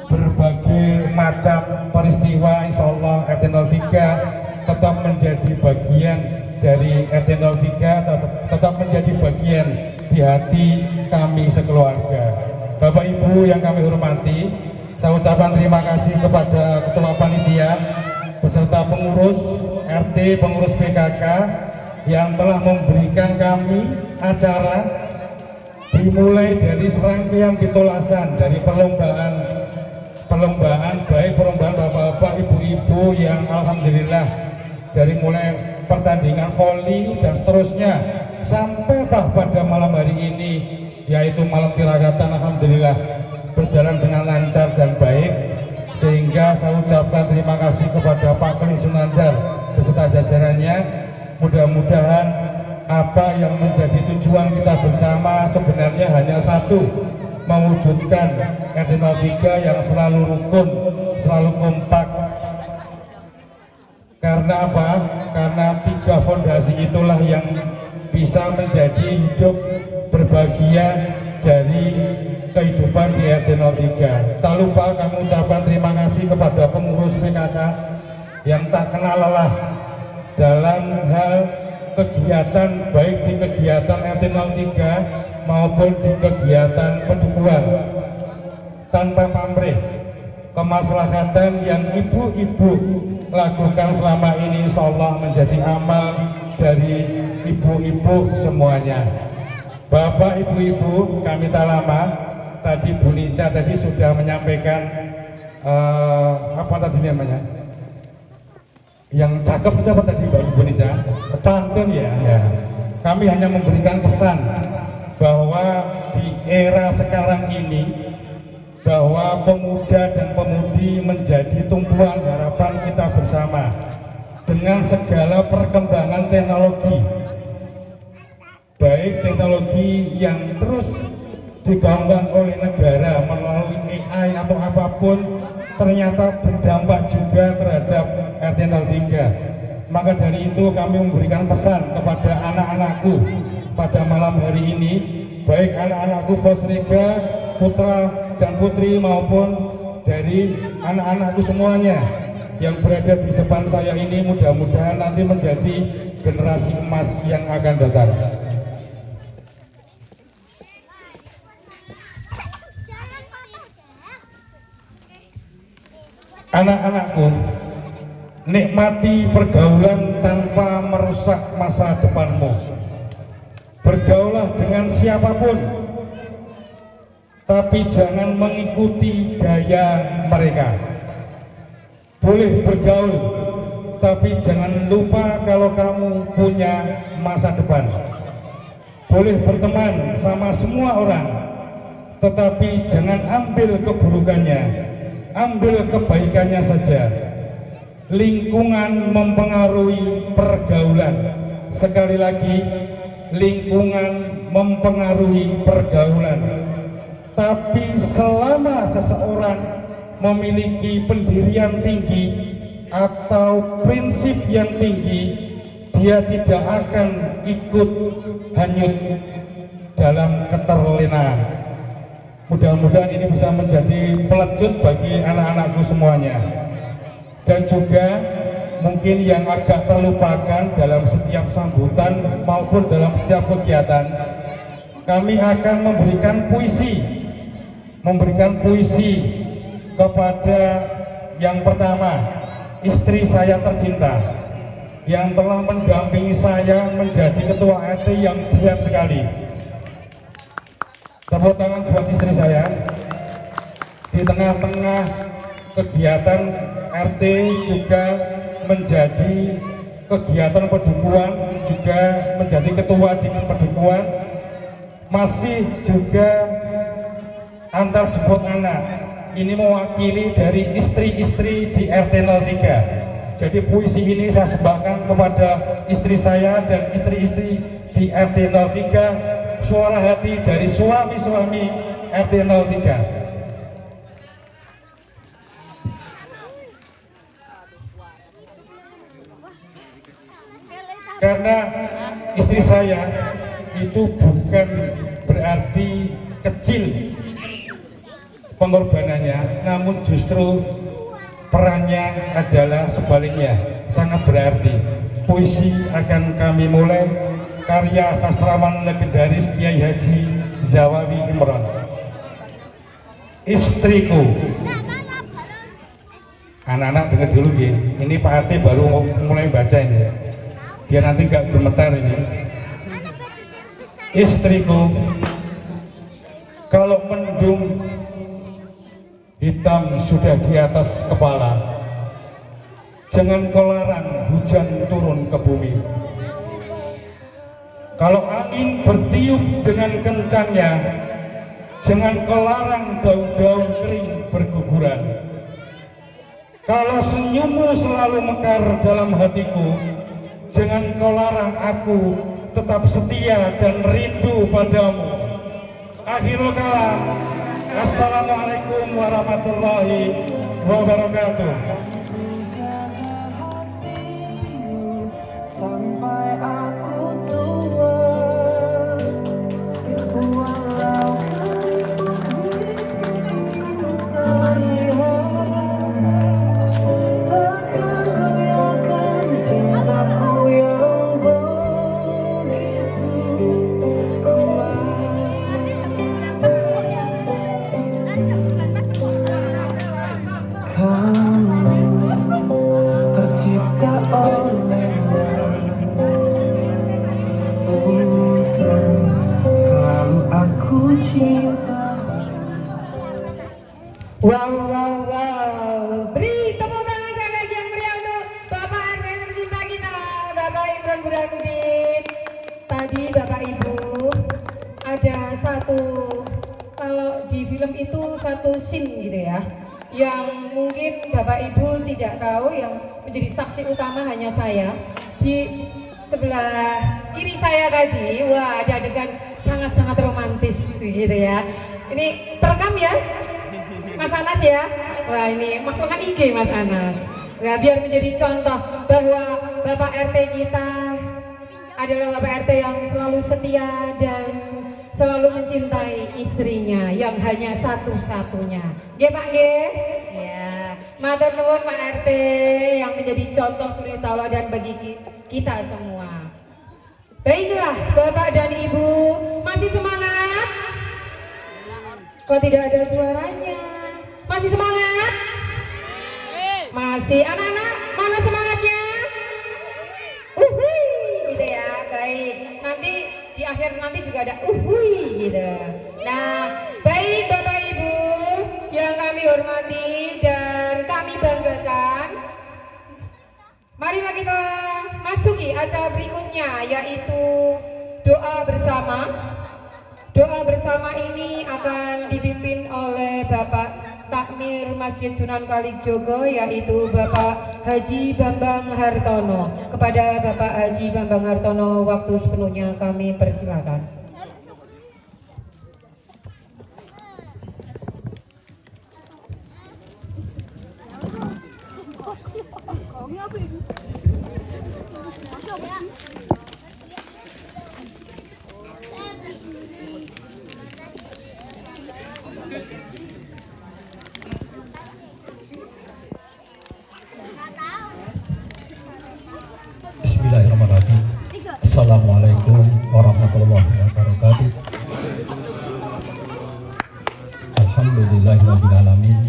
berbagai macam peristiwa, insya Allah RT 03 tetap menjadi bagian dari RT 03, tetap menjadi bagian di hati kami sekeluarga. Bapak Ibu yang kami hormati, saya ucapkan terima kasih kepada Ketua Panitia beserta pengurus RT, pengurus PKK yang telah memberikan kami acara dimulai dari serangkaian pitulasan, dari perlombaan baik perlombaan bapak-bapak, ibu-ibu yang alhamdulillah dari mulai pertandingan voli dan seterusnya sampai pada malam hari ini yaitu malam tirakatan, alhamdulillah berjalan dengan lancar dan baik, sehingga saya ucapkan terima kasih kepada Pak Kli Sunandar beserta jajarannya. Mudah-mudahan apa yang menjadi tujuan kita bersama sebenarnya hanya satu, mewujudkan RT 03 yang selalu rukun, selalu kompak. Karena apa? Karena 3 fondasi itulah yang bisa menjadi hidup berbahagia dari kehidupan di RT 03. Tak lupa kami ucapkan terima kasih kepada pengurus PKK yang tak kenal lelah dalam hal kegiatan, baik di kegiatan RT 03 maupun di kegiatan pendukungan tanpa pamrih. Kemaslahatan yang ibu-ibu lakukan selama ini insya Allah menjadi amal dari ibu-ibu semuanya. Bapak ibu-ibu kami tak lama, tadi Bu Nica tadi sudah menyampaikan apa tadi namanya? Yang cakep itu apa tadi Mbak Ibu Nica? Pantun ya. Kami hanya memberikan pesan bahwa di era sekarang ini bahwa pemuda dan pemudi menjadi tumpuan harapan kita bersama dengan segala perkembangan teknologi, baik teknologi yang terus digaungkan oleh negara melalui AI atau apapun, ternyata berdampak juga terhadap RT 03. Maka dari itu kami memberikan pesan kepada anak-anakku pada malam hari ini, baik anak-anakku Fosrega, putra dan putri maupun dari anak-anakku semuanya yang berada di depan saya ini, mudah-mudahan nanti menjadi generasi emas yang akan datang. Anak-anakku, nikmati pergaulan tanpa merusak masa depanmu. Bergaulah dengan siapapun, tapi jangan mengikuti gaya mereka. Boleh bergaul, tapi jangan lupa kalau kamu punya masa depan. Boleh berteman sama semua orang, tetapi jangan ambil keburukannya, ambil kebaikannya saja. Lingkungan mempengaruhi pergaulan. Sekali lagi, lingkungan mempengaruhi pergaulan. Tapi selama seseorang memiliki pendirian tinggi atau prinsip yang tinggi, dia tidak akan ikut hanyut dalam keterlenaan. Mudah-mudahan ini bisa menjadi pelecut bagi anak-anakku semuanya. Dan juga mungkin yang agak terlupakan dalam setiap sambutan maupun dalam setiap kegiatan, kami akan memberikan puisi kepada yang pertama, istri saya tercinta yang telah mendampingi saya menjadi ketua RT yang berat sekali. Tepuk tangan buat istri saya. Di tengah-tengah kegiatan RT juga menjadi kegiatan pedukuhan, juga menjadi ketua di pedukuhan, masih juga antar jemput anak. Ini mewakili dari istri-istri di RT 03. Jadi puisi ini saya sebutkan kepada istri saya dan istri-istri di RT 03, suara hati dari suami-suami RT 03. Karena istri saya itu bukan berarti kecil pengorbanannya, namun justru perannya adalah sebaliknya, sangat berarti. Puisi akan kami mulai, karya sastrawan legendaris Kiai Haji Zawawi Imron. Istriku. Anak-anak dengar dulu ya. Ini Pak RT baru mulai baca ini. Biar nanti gak gemetar ini. Istriku, kalau mendung hitam sudah di atas kepala, jangan kau larang hujan turun ke bumi. Kalau angin bertiup dengan kencangnya, jangan kau larang daun-daun kering berguguran. Kalau senyummu selalu mekar dalam hatiku, jangan kau larang aku tetap setia dan rindu padamu. Akhirul kalam. Assalamualaikum warahmatullahi wabarakatuh. Sampai aku tua, walau tercipta olehnya untuk selalu aku cinta. Wow, wow, wow. Beri tepuk tangan sekali lagi yang meriah untuk Bapak RT tercinta kita, Bapak Imran Burhanuddin. Tadi Bapak Ibu ada satu, kalau di film itu satu scene gitu ya, yang mungkin Bapak Ibu tidak tahu, yang menjadi saksi utama hanya saya. Di sebelah kiri saya tadi, wah ada adegan sangat-sangat romantis gitu ya. Ini terekam ya Mas Anas ya. Wah ini masukkan IG Mas Anas. Nah, biar menjadi contoh bahwa Bapak RT kita adalah Bapak RT yang selalu setia dan selalu mencintai istrinya yang hanya satu-satunya. Nggih Pak nggih? Ya. Matur nuwun Pak RT yang menjadi contoh suri tauladan bagi kita semua. Baiklah Bapak dan Ibu, masih semangat? Kok tidak ada suaranya? Masih semangat? Masih. Anak-anak, mana semangatnya? Uhui, gitu ya. Baik. Nanti di akhir nanti juga ada uhui gitu. Nah, baik Bapak Ibu yang kami hormati dan kami banggakan. Marilah kita masuki acara berikutnya, yaitu doa bersama. Doa bersama ini akan dipimpin oleh Bapak Takmir Masjid Sunan Kalijogo, yaitu Bapak Haji Bambang Hartono. Kepada Bapak Haji Bambang Hartono, waktu sepenuhnya kami persilakan. Bismillahirrahmanirrahim. Assalamualaikum warahmatullahi wabarakatuh. Alhamdulillahirabbil alamin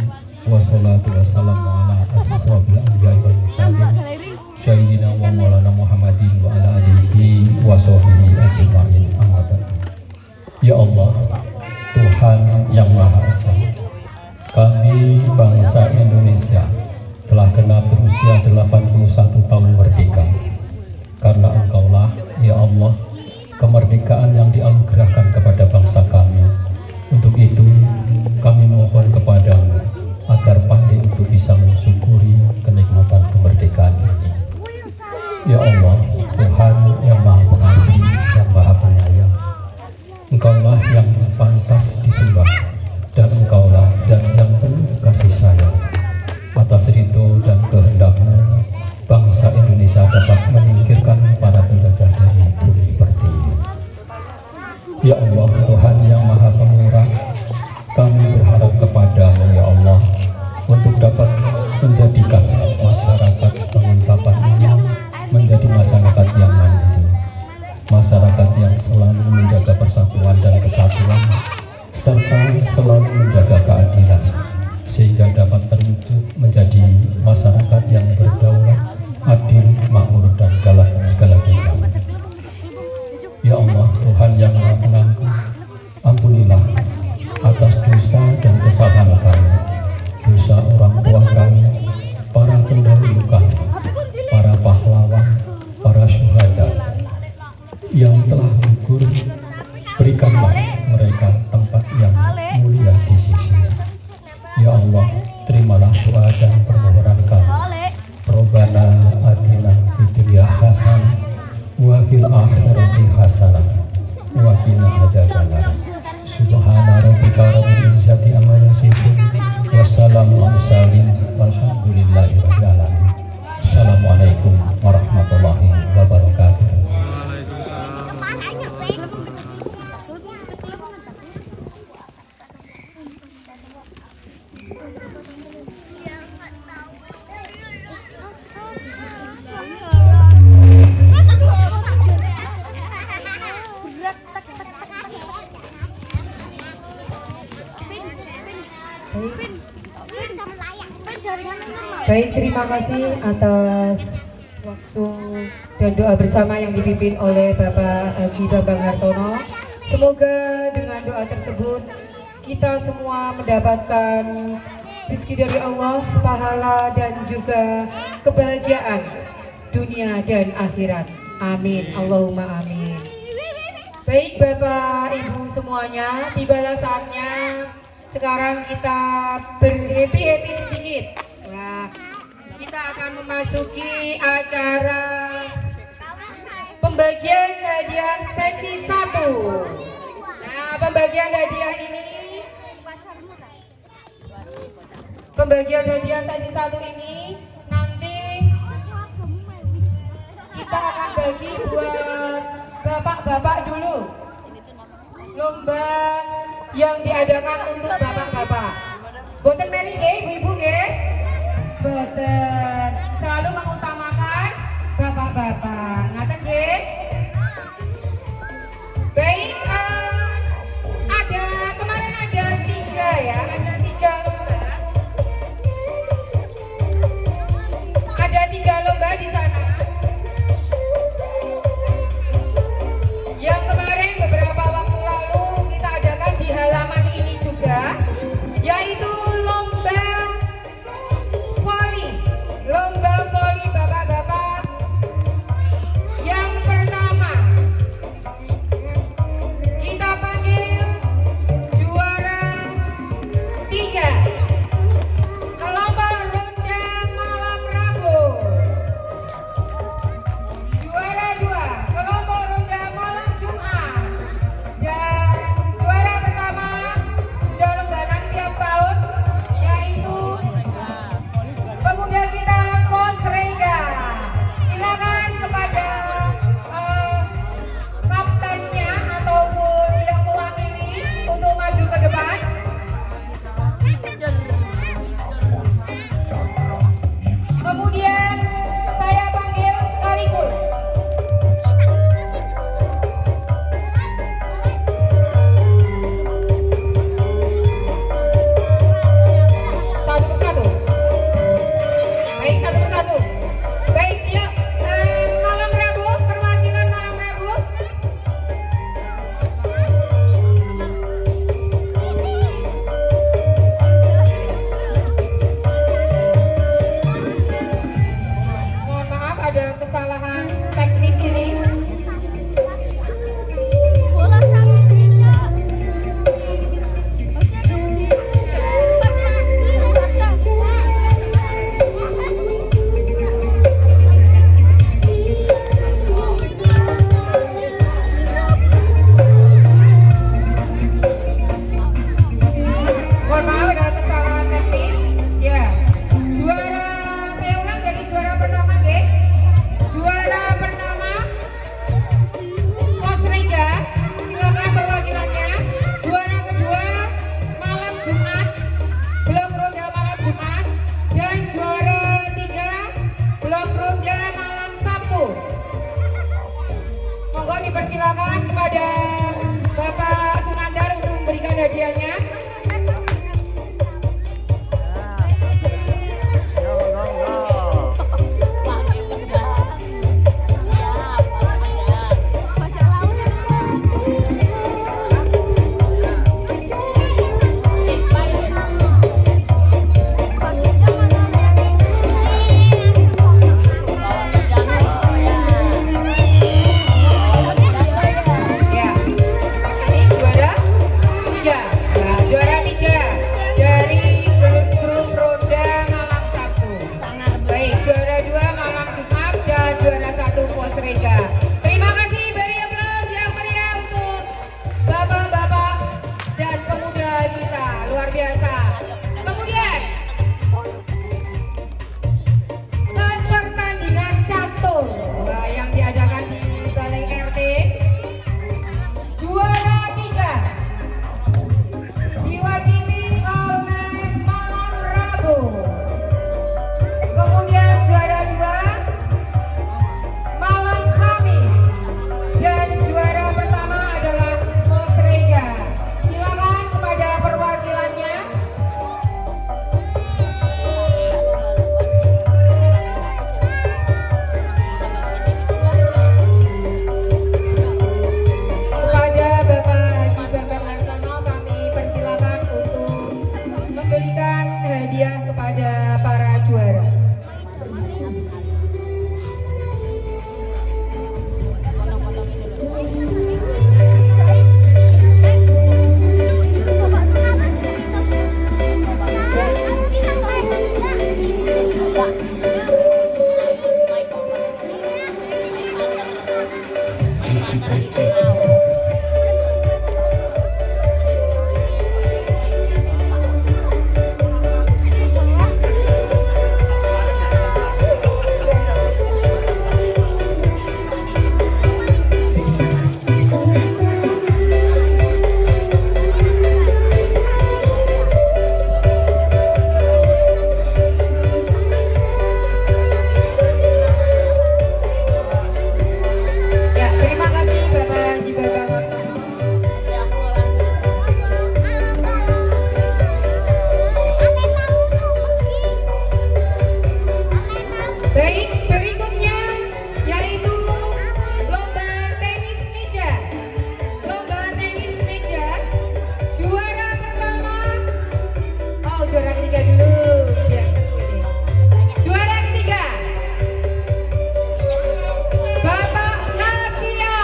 wassalatu wassalamu ala asyrofil anbiya'i wal mursalin sayyidina wa maulana Muhammadin wa ala alihi wa sahbihi ajma'in. Amma ba'du. Ya Allah, Tuhan yang Maha Esa, kami bangsa Indonesia telah genap berusia 81 tahun merdeka. Karena Engkaulah, ya Allah, kemerdekaan yang dianugerahkan kepada bangsa kami. Untuk itu, kami mohon kepadamu agar pandai untuk bisa mensyukuri kenikmatan kemerdekaan ini. Ya Allah, Tuhan yang Maha Pengasih, yang Maha Penyayang, Engkaulah yang pantas disembah, dan Engkaulah zat yang penuh kasih sayang. Atas ridho dan kehendak-Mu, bangsa Indonesia dapat menyingkirkan para penjajah dari bumi pertiwi. Ya Allah, Tuhan yang Maha Pemurah, kami berharap kepadamu ya Allah untuk dapat menjadikan masyarakat Penguntapan ini menjadi masyarakat yang mandiri, masyarakat yang selalu menjaga persatuan dan kesatuan, serta selalu menjaga keadilan, sehingga dapat terwujud menjadi masyarakat yang berdaulat, adil, makmur, dan dalam segala bidang. Ya Allah, Tuhan yang Maha Pengampun, ampunilah atas dosa dan kesalahan kami, dosa orang tua kami, para pendahulu kami, para pahlawan, para syuhada yang telah gugur. Berikanlah mereka tempat yang mulia di sisi. Ya Allah, terimalah doa dan permohonan kami. Rabbana atina fid dunya hasanah wa fil akhirati hasanah wa qina adzabannar. Subhana rabbika rabbil izzati amma yasifun wa salamun alal mursalin walhamdulillahi rabbil alamin. Assalamualaikum warahmatullahi wabarakatuh. Baik, terima kasih atas waktu dan doa bersama yang dipimpin oleh Bapak Haji Bambang Hartono. Semoga dengan doa tersebut kita semua mendapatkan rezeki dari Allah, pahala dan juga kebahagiaan dunia dan akhirat. Amin. Allahumma amin. Baik Bapak Ibu semuanya, tibalah saatnya sekarang kita berhappy-happy sedikit. Nah, kita akan memasuki acara pembagian hadiah sesi 1. Nah, pembagian hadiah sesi 1 ini nanti kita akan bagi buat bapak-bapak dulu. Lomba yang diadakan untuk bapak-bapak. Boten meri nggih, ibu-ibu nggih? Boten. Selalu mengutamakan bapak-bapak. Ngaten nggih? Baik, kemarin ada 3 ya, ada 3 lomba. Ada 3 lomba di sana. Yang kemarin beberapa waktu lalu kita adakan di halaman ini juga, yaitu lomba voli bapak-bapak. Yang pertama kita panggil juara 3 kelompok ronda malam Rabu. Juara 2 kelompok ronda malam Jumat. Dan juara pertama sudah langganan tiap tahun, yaitu pemuda kita Pos Rega. Silakan kepada kaptennya ataupun yang mewakili untuk maju ke depan. Kemudian saya panggil sekaligus satu persatu. Baik, satu persatu. Baik, yuk, malam Rabu, perwakilan malam Rabu. Mohon maaf ada kesalahan teknis ini. Bola Samudra. Mohon maaf ada kesalahan teknis. Ya. Juara, saya ulang dari juara pertama, nggih. Juara pertama Pos Rega, silakan perwakilannya. Juara kedua malam Jumat, blok ronda malam Jumat. Dan juara 3 blok ronda malam Sabtu. Monggo dipersilakan kepada Bapak Sunandar untuk memberikan hadiahnya. Ya. memberikan hadiah kepada para juara. Baik, berikutnya yaitu lomba tenis meja. Lomba tenis meja, juara pertama. Oh, juara ketiga dulu. Juara ketiga, Bapak Nasio.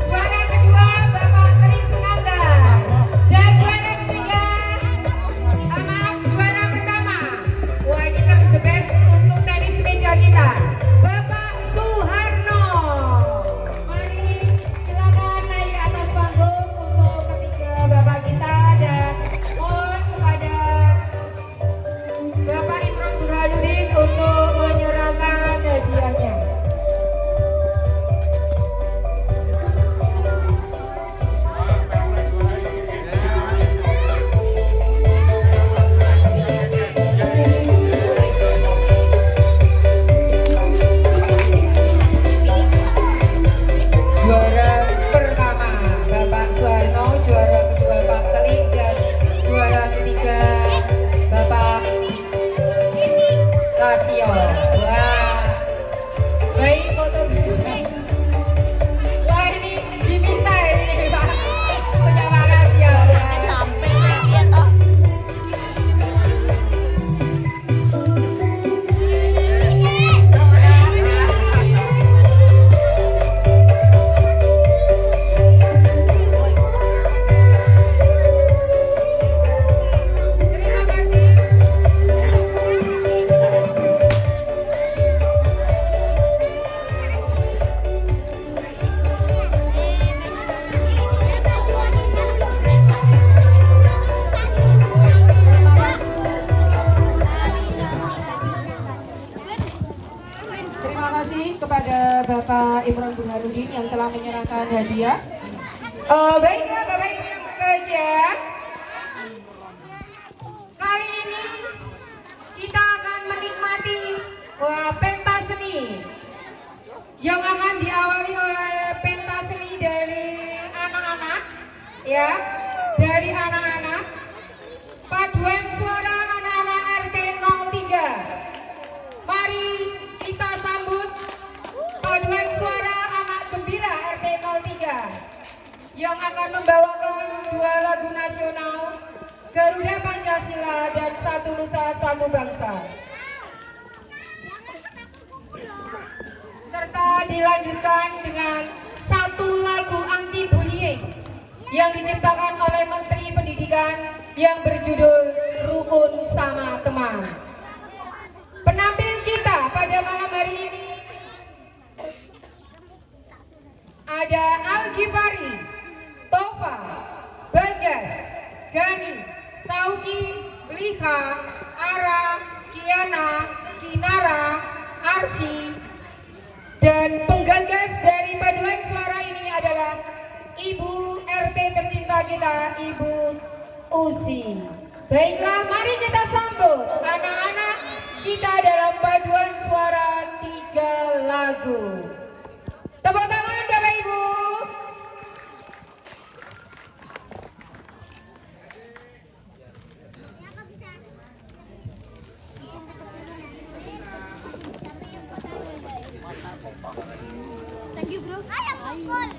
Juara kedua, Bapak Tri Sunanda. Dan juara ketiga, maaf, juara pertama. Wah, ini the best untuk tenis meja kita, Bapak Suharno. Mari silakan naik ke atas panggung untuk ketiga bapak kita, dan mohon kepada Bapak Imron Burhanuddin untuk menyerahkan hadiahnya. Juara pertama Bapak Suharno, juara kedua Pak Keli, dan juara ketiga Bapak Lasio. Wah, baik, foto bisa. Wah, ini diminta ini Pak, punya Pak Lasio. Terima kasih. Terima kasih kepada Bapak Imron Burhanuddin yang telah menyerahkan hadiah. Baiklah Bapak Ibu yang berbahagia, kali ini kita akan menikmati pentas seni yang akan diawali oleh pentas seni dari anak-anak, ya, dari anak-anak, paduan suara anak-anak RT 03. Mari kita sambut paduan suara anak gembira RT 03 yang akan membawakan dua lagu nasional, Garuda Pancasila dan Satu Nusa Satu Bangsa, serta dilanjutkan dengan satu lagu anti bullying yang diciptakan oleh Menteri Pendidikan yang berjudul Rukun Sama Teman. Penampil kita pada malam hari ini ada Al-Ghifari, Tova, Bagas, Gani, Sauki, Liha, Ara, Kiana, Kinara, Arsi, dan penggagas dari paduan suara ini adalah Ibu RT tercinta kita, Ibu Usi. Baiklah, mari kita sambut anak-anak kita dalam paduan suara 3 lagu. Tepuk tangan Bapak Ibu. Thank you bro. Ayo pukul.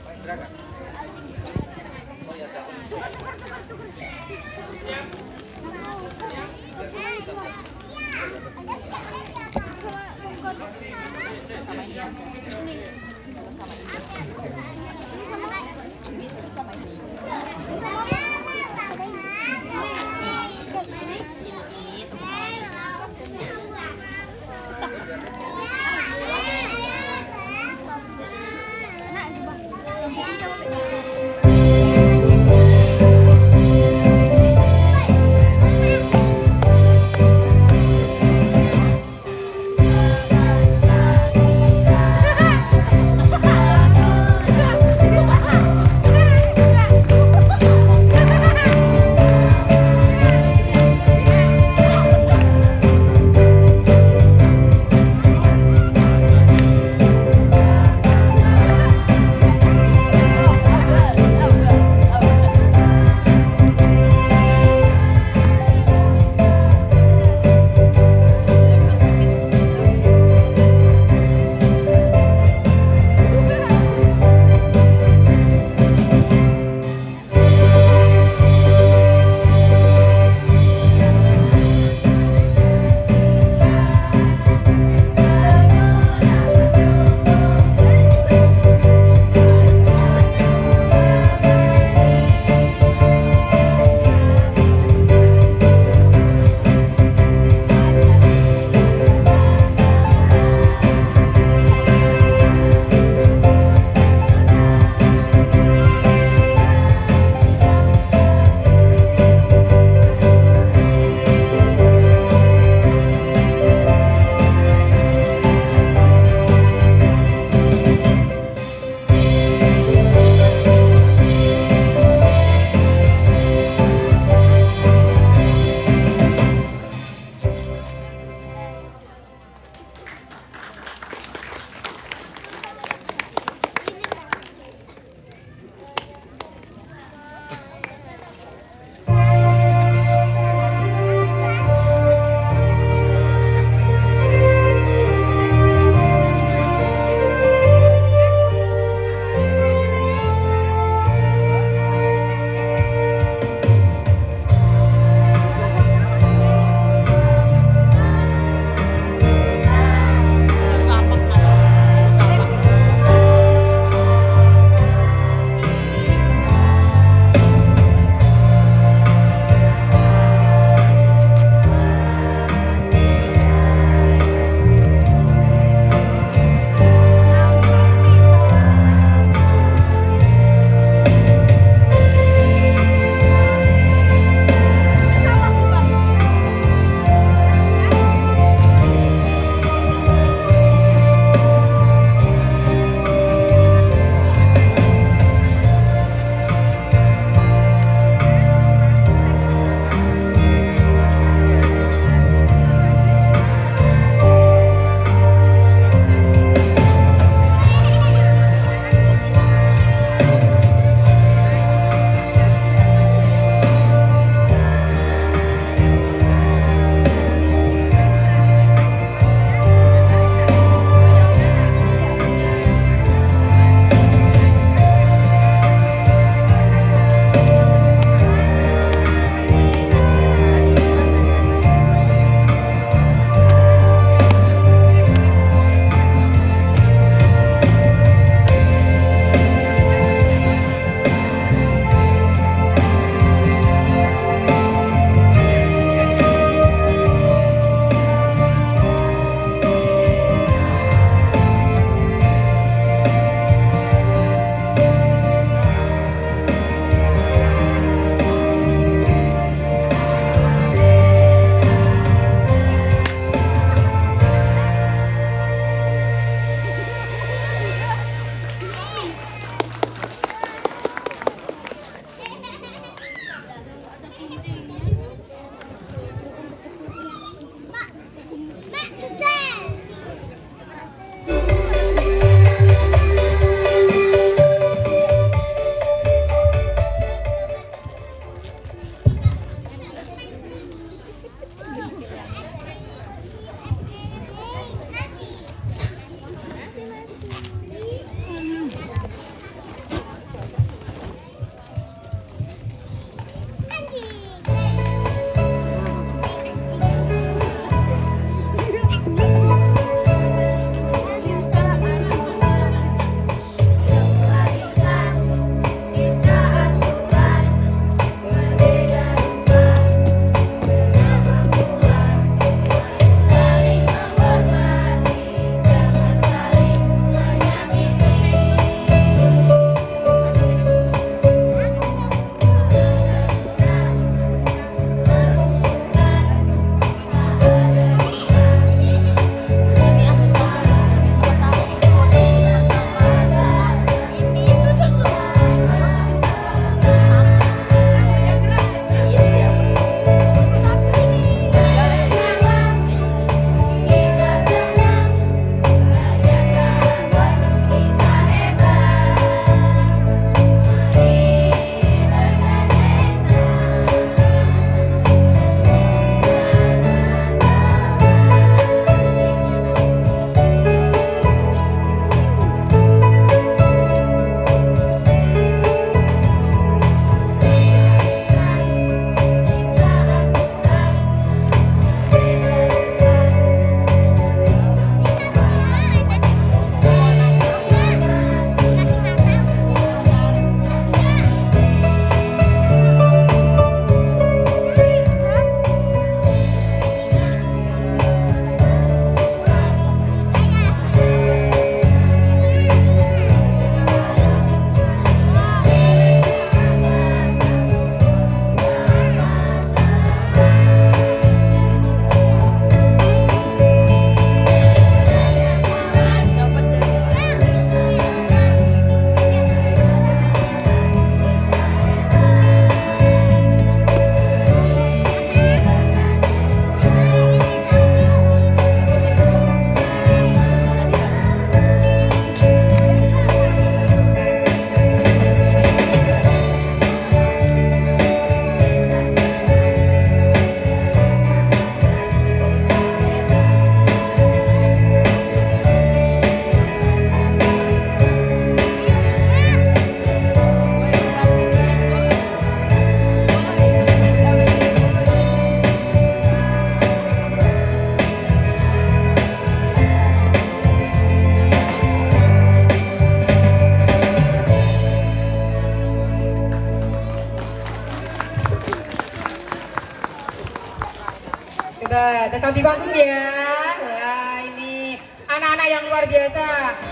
tetap di panggung ya. Wah, ini anak-anak yang luar biasa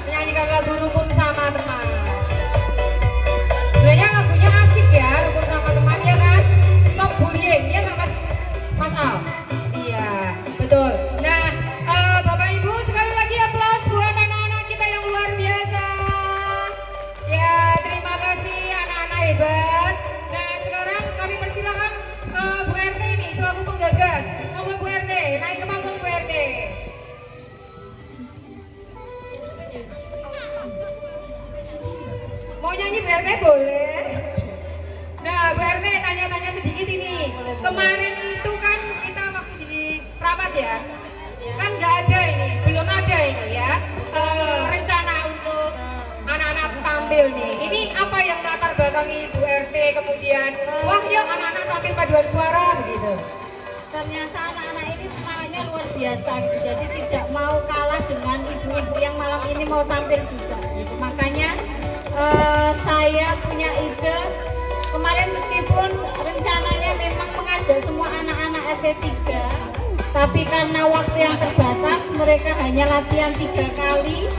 menyanyikan lagu Rukun Sama Teman. Sebenarnya lagunya asik ya, Rukun Sama Teman ya kan? Stop bullying, ya nggak Mas Al? Iya, betul. Nah, Bapak Ibu sekali lagi aplaus buat anak-anak kita yang luar biasa. Ya, terima kasih anak-anak hebat. Nah, sekarang kami persilakan Bu RT ini selaku penggagas. Monggo Bu RT, naik ke panggung Bu RT. Mau nyanyi Bu RT boleh? Nah, Bu RT tanya-tanya sedikit ini. Kemarin itu kan kita waktu di rapat ya, kan nggak ada ini, belum ada ini ya rencana untuk anak-anak tampil nih. Ini apa yang melatar belakangi Bu RT kemudian, wah yuk anak-anak tampil paduan suara begitu. Ternyata anak-anak ini semangatnya luar biasa gitu. Jadi tidak mau kalah dengan ibu-ibu yang malam ini mau tampil juga gitu. Makanya saya punya ide kemarin, meskipun rencananya memang mengajak semua anak-anak RT 3, tapi karena waktu yang terbatas mereka hanya latihan 3 kali,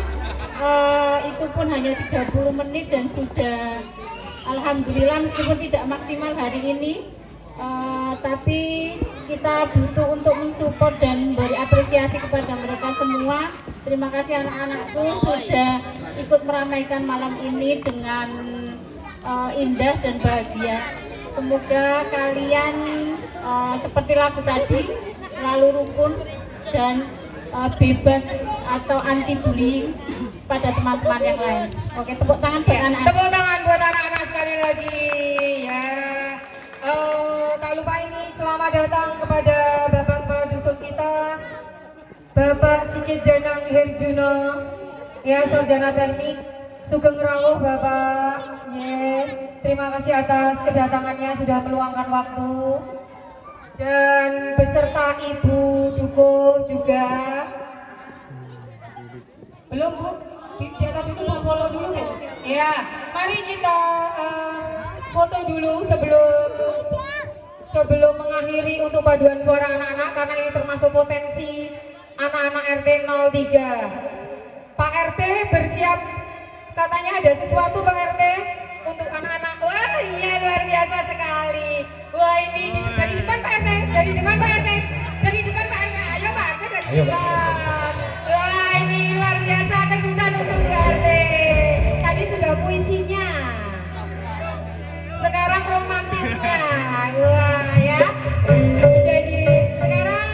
itu pun hanya 30 menit dan sudah alhamdulillah meskipun tidak maksimal hari ini, tapi kita butuh untuk mensupport dan beri apresiasi kepada mereka semua. Terima kasih anak-anakku sudah ikut meramaikan malam ini dengan indah dan bahagia. Semoga kalian seperti lagu tadi selalu rukun dan bebas atau anti bullying pada teman-teman yang lain. Oke, tepuk tangan buat anak-anak. Tepuk tangan buat anak-anak sekali lagi ya. Tak lupa ini selamat datang kepada Bapak Kepala Dusun kita, Bapak Sigit Danang Herjuno, ya sarjana teknik. Sugeng rawuh Bapak, terima kasih atas kedatangannya sudah meluangkan waktu, dan beserta Ibu Duko juga. Belum Bu, di atas dulu Bu, follow dulu Bu. Ya, mari kita foto dulu sebelum mengakhiri untuk paduan suara anak-anak, karena ini termasuk potensi anak-anak RT 03. Pak RT bersiap. Katanya ada sesuatu Pak RT untuk anak-anak. Wah iya luar biasa sekali. Wah ini dari depan Pak RT, dari depan Pak RT, dari depan Pak RT. Ayo Pak RT dari depan. Wah ini luar biasa kejutan untuk Pak RT. Tadi sudah puisinya, sekarang romantisnya. Wah ya. Jadi sekarang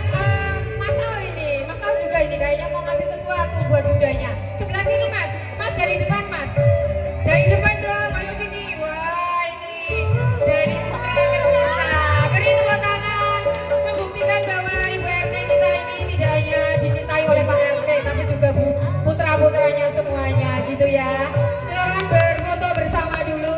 Mas Al juga ini kayaknya mau ngasih sesuatu buat budanya. Sebelah sini Mas. Dari depan Mas, dari depan dong, ayo sini. Wah ini dari putra tercinta, beri tepuk tangan membuktikan bahwa Ibu RT kita ini tidak hanya dicintai oleh Pak RT tapi juga putra-putranya semuanya gitu ya. Silakan berfoto bersama dulu.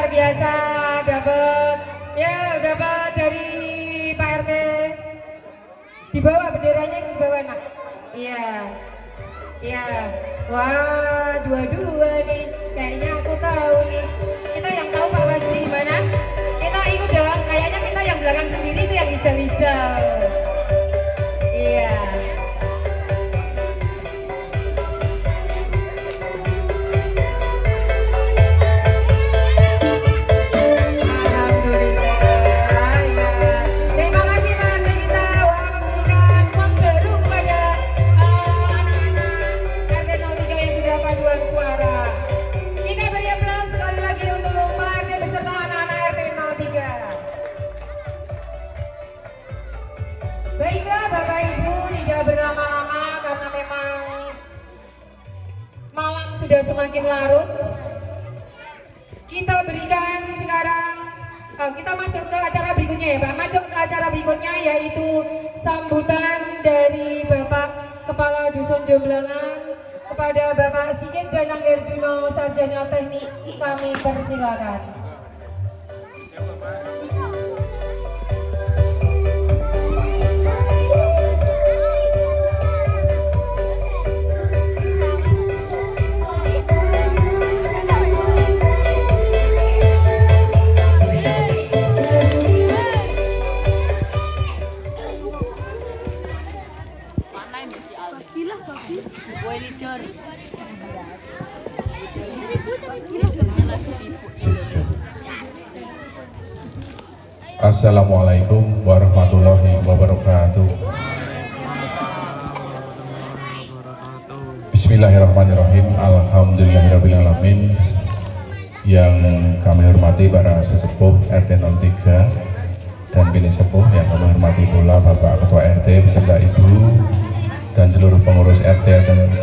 Biasa dapat dari Pak RT. Di bawah benderanya, di bawah nak. Iya. Wah, dua-dua nih. Kayaknya aku tahu nih. Kita yang tahu Pak Wasri di mana? Kita ikut dong. Kayaknya kita yang belakang sendiri itu yang hijau-hijau. Iya. Baiklah Bapak Ibu, tidak berlama-lama karena memang malam sudah semakin larut. Kita berikan sekarang, kita masuk ke acara berikutnya ya Pak. Masuk ke acara berikutnya yaitu sambutan dari Bapak Kepala Dusun Jomblangan kepada Bapak Sigit Danang Herjuno, Sarjana Teknik. Kami persilakan. Assalamualaikum warahmatullahi wabarakatuh. Bismillahirrahmanirrahim. Alhamdulillahirrahmanirrahim. Yang kami hormati para sesepuh RT 03 dan bini sepuh, yang kami hormati pula Bapak Ketua RT beserta Ibu dan seluruh pengurus RT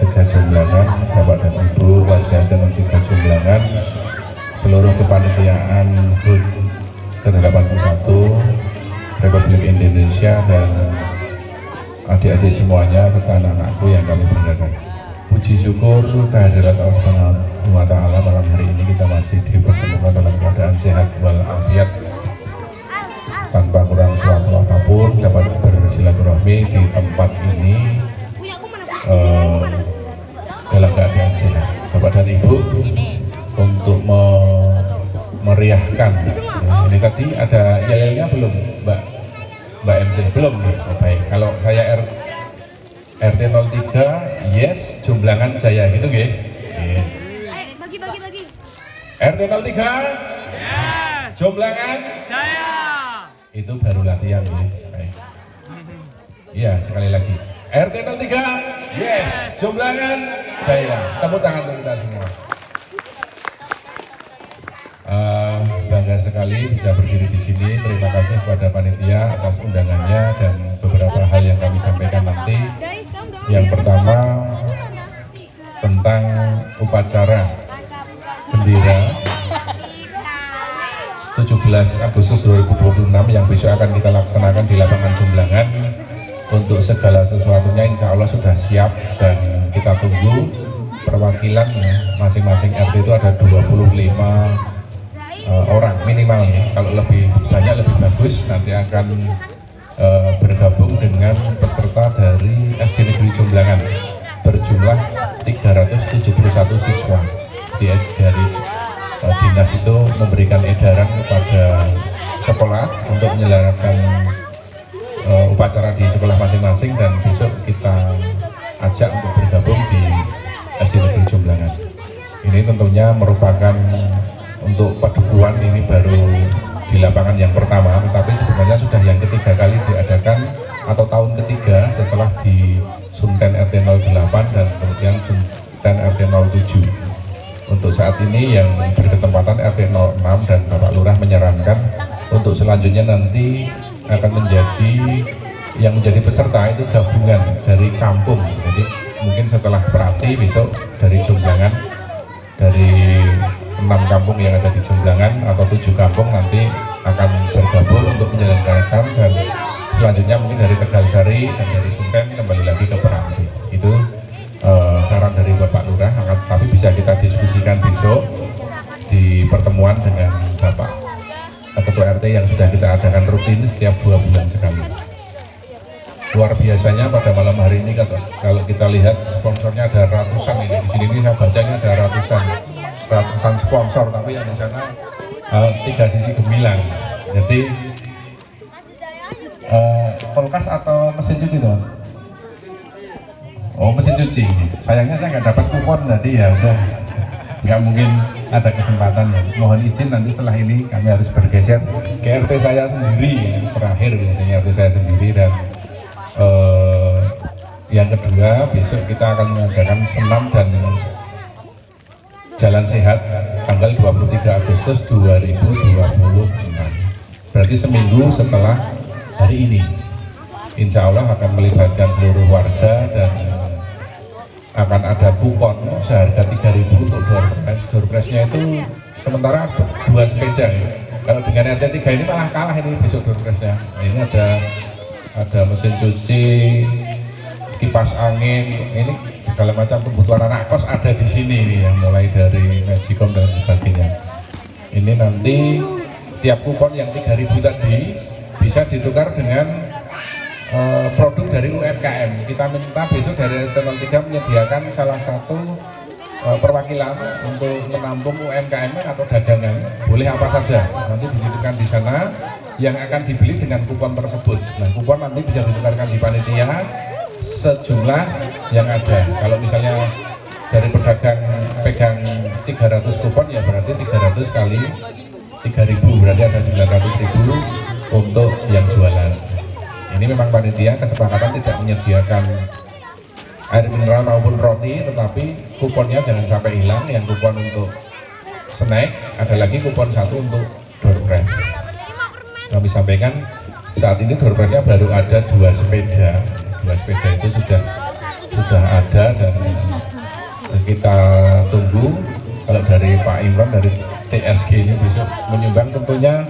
03 Jomblangan, Bapak dan Ibu warga RT 03 Jomblangan, seluruh kepanitiaan HUT ke-81 Republik Indonesia dan adik-adik semuanya serta anak-anakku yang kami banggakan. Puji syukur kehadirat Allah Subhanahu wa Ta'ala, malam hari ini kita masih dipertemukan dalam keadaan sehat walafiat tanpa kurang suatu apapun, dapat bersilaturahmi di tempat ini dalam keadaan sehat. Bapak dan Ibu, untuk meriahkan ini tadi ada yayanya belum Mbak MC? Belum. Oh, baik, kalau saya RT 03 yes, Jomblangan Jaya gitu nggih. Bagi. RT 03 yes, Jomblangan Jaya. Itu baru latihan nggih. Baik. Iya, sekali lagi. RT 03 yes, Jomblangan Jaya. Tepuk tangan untuk kita semua. Bangga sekali bisa berdiri di sini. Terima kasih kepada panitia atas undangannya dan beberapa hal yang kami sampaikan nanti. Yang pertama tentang upacara bendera 17 Agustus 2026 yang besok akan kita laksanakan di lapangan Jomblangan. Untuk segala sesuatunya insya Allah sudah siap dan kita tunggu perwakilan masing-masing RT itu ada 25 orang minimalnya. Kalau lebih banyak lebih bagus, nanti akan bergabung dengan peserta dari SD Negeri Jomblangan berjumlah 371 siswa. Dari dinas itu memberikan edaran kepada sekolah untuk menyelenggarakan upacara di sekolah masing-masing dan besok kita ajak untuk bergabung di SD Negeri Jomblangan. Ini tentunya merupakan untuk padukuhan, ini baru di lapangan yang pertama, tetapi sebenarnya sudah yang ketiga kali diadakan atau tahun ketiga setelah di Sunten RT 08 dan kemudian Sunten RT 07. Untuk saat ini yang berketempatan RT 06 dan Bapak Lurah menyarankan untuk selanjutnya nanti akan menjadi yang menjadi peserta itu gabungan dari kampung. Jadi mungkin setelah Prati besok dari Jomblangan, dari 6 kampung yang ada di Jomblangan atau 7 kampung nanti akan bergabung untuk menyelenggarakan, dan selanjutnya mungkin dari Tegalsari dan dari Sunten kembali lagi ke Peranti. Itu saran dari Bapak Lurah, tapi bisa kita diskusikan besok di pertemuan dengan Bapak Ketua RT yang sudah kita adakan rutin setiap 2 bulan sekali. Luar biasanya pada malam hari ini kalau kita lihat sponsornya ada ratusan ini. Di sini saya bacanya ada ratusan sponsor, tapi yang di sana 3 sisi gemilang. Jadi kulkas atau mesin cuci tuh? Oh, mesin cuci. Sayangnya saya nggak dapat kupon tadi, ya udah nggak mungkin ada kesempatan. Mohon izin nanti setelah ini kami harus bergeser ke RT saya sendiri. Terakhir biasanya RT saya sendiri. Dan yang kedua, besok kita akan mengadakan senam dan jalan sehat tanggal 23 Agustus 2026. Berarti seminggu setelah hari ini. Insya Allah akan melibatkan seluruh warga dan akan ada kupon seharga 3.000 untuk door prize. Door prize-nya itu sementara 2 sepeda ya. Kalau dengan RT 3 ini malah kalah ini besok door prize-nya. Nah, ini ada mesin cuci, kipas angin, ini segala macam kebutuhan anak kos ada di sini nih, yang mulai dari Magicom dan sebagainya. Ini nanti tiap kupon yang 3.000 tadi bisa ditukar dengan produk dari UMKM. Kita minta besok dari RT 03 menyediakan salah satu perwakilan untuk menampung UMKM atau dagangan, boleh apa saja, nanti dititipkan di sana yang akan dibeli dengan kupon tersebut. Nah, kupon nanti bisa ditukarkan di panitia sejumlah yang ada. Kalau misalnya dari pedagang pegang 300 kupon, ya berarti 300 kali 3.000, berarti ada 900.000 untuk yang jualan. Ini memang panitia kesepakatan tidak menyediakan air mineral maupun roti, tetapi kuponnya jangan sampai hilang. Yang kupon untuk snack, ada lagi kupon satu untuk door prize. Kami sampaikan saat ini door prize-nya baru ada 2 sepeda. 2 sepeda itu sudah ada dan kita tunggu kalau dari Pak Imran dari TSG ini besok menyumbang, tentunya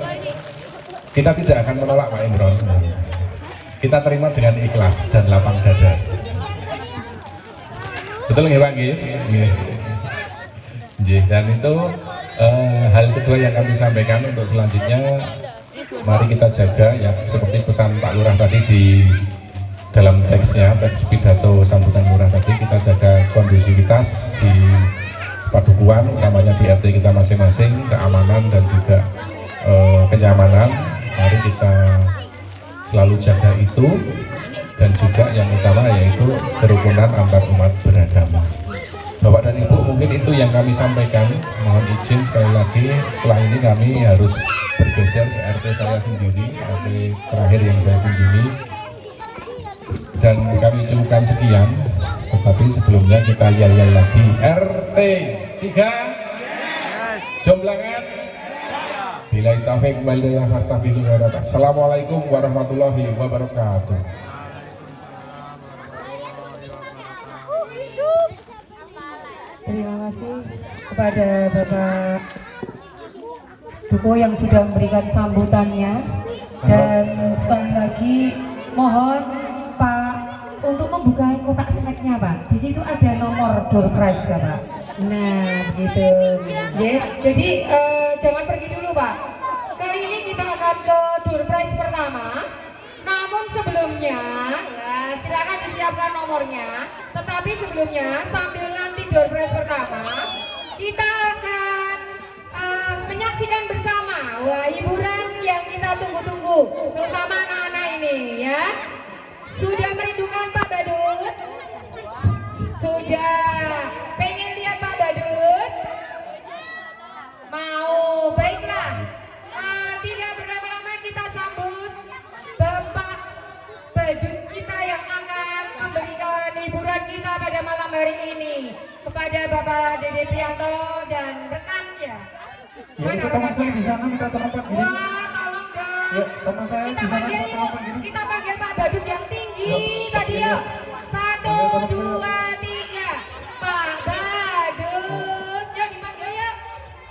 kita tidak akan menolak Pak Imran. Kita terima dengan ikhlas dan lapang dada. Betul nggih Pak nggih? Nggih. Dan itu hal kedua yang kami sampaikan untuk selanjutnya, mari kita jaga ya seperti pesan Pak Lurah tadi di dalam teksnya, teks pidato sambutan Lurah tadi, kita jaga kondusivitas di padukuhan, utamanya di RT kita masing-masing, keamanan dan juga kenyamanan. Mari kita selalu jaga itu, dan juga yang utama yaitu kerukunan antar umat beragama. Bapak dan Ibu, mungkin itu yang kami sampaikan. Mohon izin sekali lagi, setelah ini kami harus bergeser ke RT saya sendiri, RT terakhir yang saya kunjungi, dan kami cukupkan sekian. Tetapi sebelumnya kita yel-yel lagi. RT 3 Jomblangan. Bila taufik walhidayah fastaghfirullah. Assalamualaikum warahmatullahi wabarakatuh. Terima kasih kepada Bapak Duko yang sudah memberikan sambutannya, dan sekali lagi mohon Pak untuk membuka kotak snacknya Pak. Di situ ada nomor door prize Pak. Nah begitu. Jadi jangan pergi dulu Pak. Kali ini kita akan ke door prize pertama. Namun sebelumnya, ya, silakan disiapkan nomornya. Tetapi sebelumnya, sambil nanti door prize pertama, kita akan menyaksikan bersama hiburan yang kita tunggu-tunggu, terutama anak-anak ini ya. Sudah merindukan Pak Badut? Sudah pengen lihat Pak Badut? Mau? Baiklah. Tidak berlama-lama kita sambut Bapak Badut kita yang akan memberikan hiburan kita pada malam hari ini, kepada Bapak Dede Prianto dan rekannya. Mana rekannya? Wah, tolong dong. Kita panggil Pak Badut yang tinggi tadi yuk. 1, 2, 3. Pak Badut. Yuk dipanggil yuk.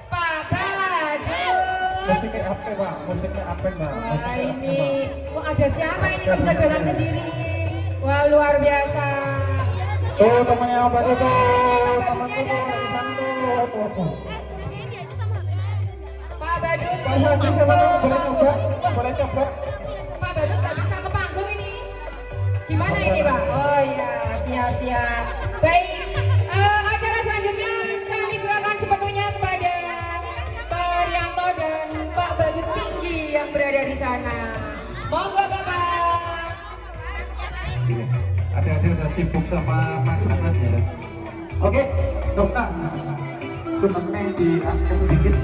Pak Badut. Musiknya apa Pak? Musiknya apa Pak? Wah ini, kok ada siapa ini kok bisa jalan sendiri? Wah luar biasa. Tuh temannya apa tuh? Badutnya datang. Pak Badut Boleh coba? Pak Badut nggak bisa ke panggung ini. Gimana ini Pak? Oh iya, siap. Baik, acara selanjutnya kami serahkan sepenuhnya kepada Pak Rianto dan Pak Badut Tinggi yang berada di sana. Monggo Bapak. Adik-adik udah sibuk sama makanan ya. Oke, dokter. Sebenarnya diangkat sedikit.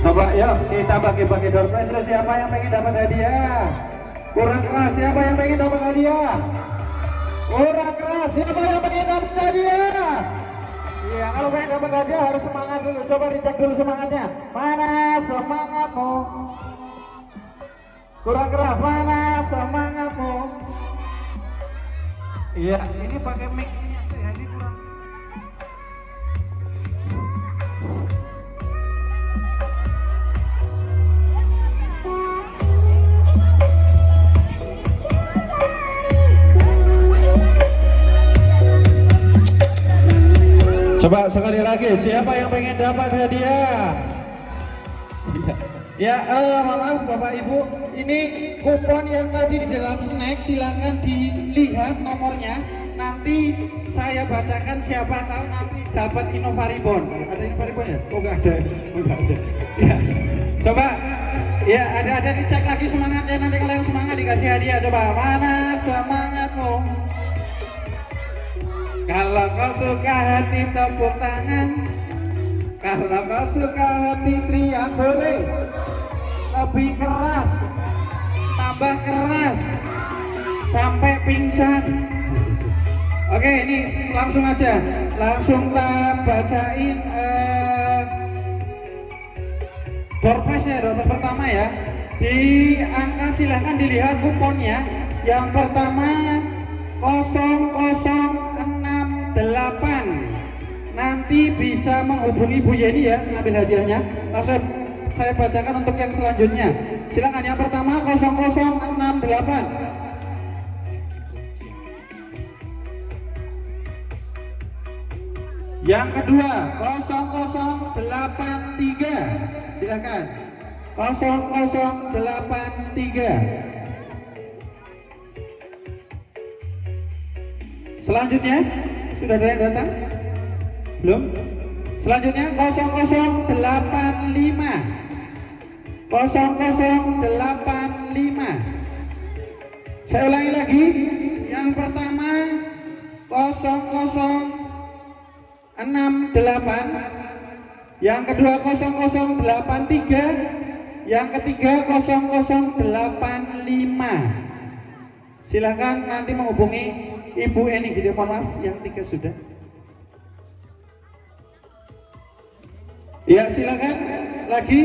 Coba yuk kita bagi-bagi door prize. Siapa yang pengen dapat hadiah? Kurang keras, siapa yang pengen dapat hadiah? Kurang keras, siapa yang pengen dapat hadiah? Iya, kalau pengen dapat hadiah harus semangat dulu. Coba dicek dulu semangatnya. Mana semangatmu? Kurang keras, mana semangatmu? Iya, ini pakai mic-nya. Ini Coba sekali lagi, siapa yang pengen dapat hadiah? Ya, maaf Bapak Ibu, ini kupon yang tadi di dalam snack, silakan dilihat nomornya. Nanti saya bacakan, siapa tahu nanti dapat Innovaribon. Ada Innovaribon ya? Oh nggak ada, nggak ada. Ya, coba, ya ada dicek lagi semangatnya. Nanti kalau yang semangat dikasih hadiah. Coba, mana semangatmu? Kalau kau suka hati tepuk tangan, kalau kau suka hati teriak hore, lebih keras, tambah keras, sampai pingsan. Oke, ini langsung aja, langsung tak bacain door prize ya, door prize pertama ya. Di angka silahkan dilihat kuponnya. Yang pertama 0068. Nanti bisa menghubungi Bu Yeni ya, ngambil hadiahnya. Langsung saya bacakan untuk yang selanjutnya. Silakan yang pertama 0068. Yang kedua 0083. Silakan 0083. Selanjutnya sudah ada yang datang? Belum? Selanjutnya 0085. 0085. Saya ulangi lagi. Yang pertama 0068. Yang kedua 0083. Yang ketiga 0085. Silakan nanti menghubungi Ibu Eni gitu, mohon maaf yang 3 sudah. Ya silakan lagi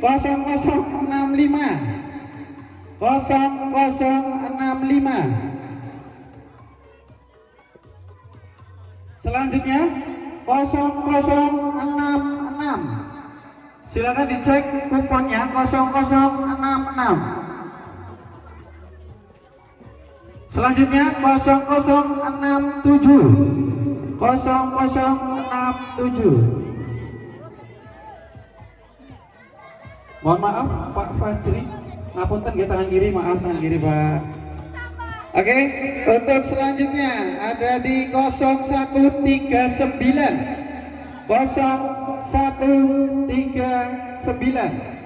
0065. 0065. Selanjutnya 0066. Silakan dicek kuponnya 0066. Selanjutnya 0067. 0067. Mohon maaf Pak Fajri, ngapunten nggih tangan kiri, maaf tangan kiri Pak. Oke, untuk selanjutnya ada di 0139. 0139.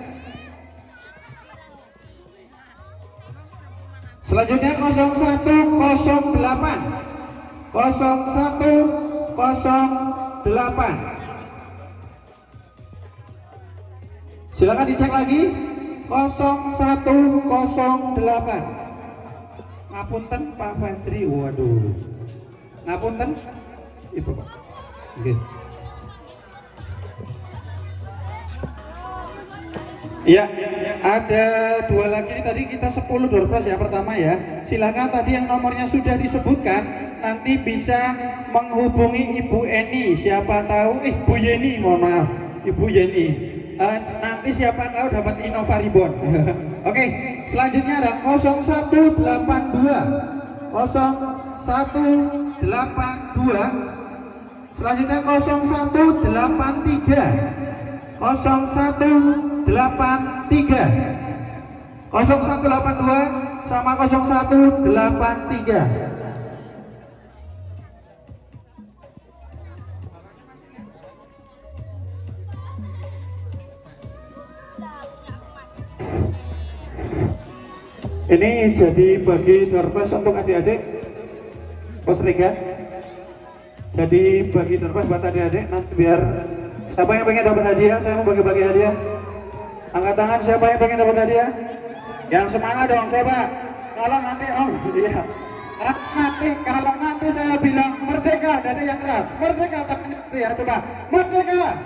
Selanjutnya 0108. 0108. Silakan dicek lagi 0108. Ngapunten Pak Fajri, waduh. Ngapunten Ibu Pak. Oke. Ya, ada 2 lagi nih, tadi kita 10 door prize ya pertama ya. Silakan tadi yang nomornya sudah disebutkan, nanti bisa menghubungi Ibu Eni, siapa tahu Bu Yeni, mohon maaf, Ibu Yeni. Nanti siapa tahu dapat Innovaribon. Oke, selanjutnya ada 0182. 0182. Selanjutnya 0183. 0183. 0182 sama 0183. Ini jadi bagi door prize untuk adik-adik Pos Riga. Jadi bagi door prize buat adik-adik, nanti biar siapa yang pengen dapat hadiah, saya mau bagi-bagi hadiah. Angkat tangan siapa yang pengen dapat hadiah? Yang semangat dong, coba. Kalau nanti iya. Kalau nanti saya bilang merdeka, dari yang keras. Merdeka tangan ya, coba. Merdeka.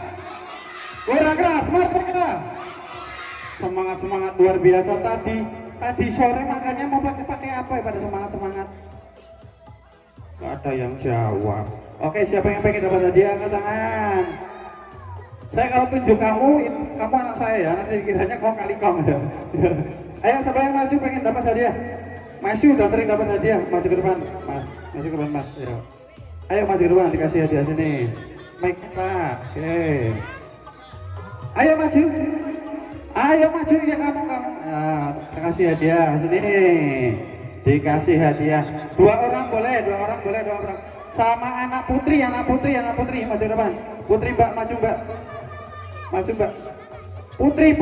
Kurang keras, merdeka. Semangat luar biasa tadi sore makannya mau pakai apa ya pada semangat? Gak ada yang jawab. Oke, siapa yang pengen dapat hadiah angkat tangan. Saya kalau tunjuk kamu anak saya ya, nanti kiranya kong kali kong ya. Ayo siapa yang maju pengen dapat hadiah? Mas udah sering dapat hadiah, maju ke depan Mas, maju ke depan Mas. Ayo maju ke depan, dikasih hadiah sini. Mic Pak. Oke. Ayo maju. Ayo maju ya kamu. Nah, kasih hadiah sini. Dikasih hadiah. Dua orang boleh. Sama anak putri maju depan. Putri Mbak maju Mbak. Maju Mbak. Putri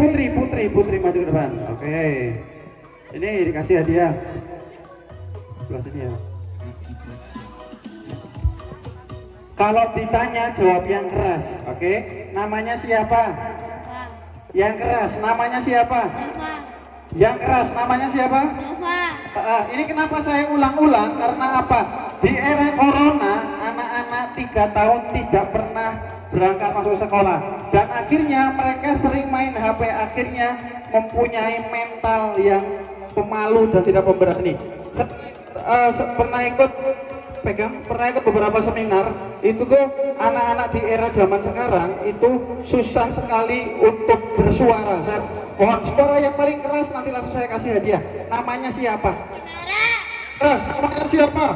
maju ke depan. Oke. Ini dikasih hadiah. Sebelah sini ya. Kalau ditanya jawab yang keras, oke? Namanya siapa? Yang keras, namanya siapa? Yang keras, namanya siapa? Ini kenapa saya ulang-ulang? Karena apa? Di era corona, anak-anak 3 tahun tidak pernah berangkat masuk sekolah. Dan akhirnya mereka sering main HP, akhirnya mempunyai mental yang pemalu dan tidak pemberani. Pernah ikut beberapa seminar, itu tuh anak-anak di era zaman sekarang itu susah sekali untuk bersuara. Saya mohon suara yang paling keras, nanti langsung saya kasih hadiah. Namanya siapa? Keras, namanya siapa?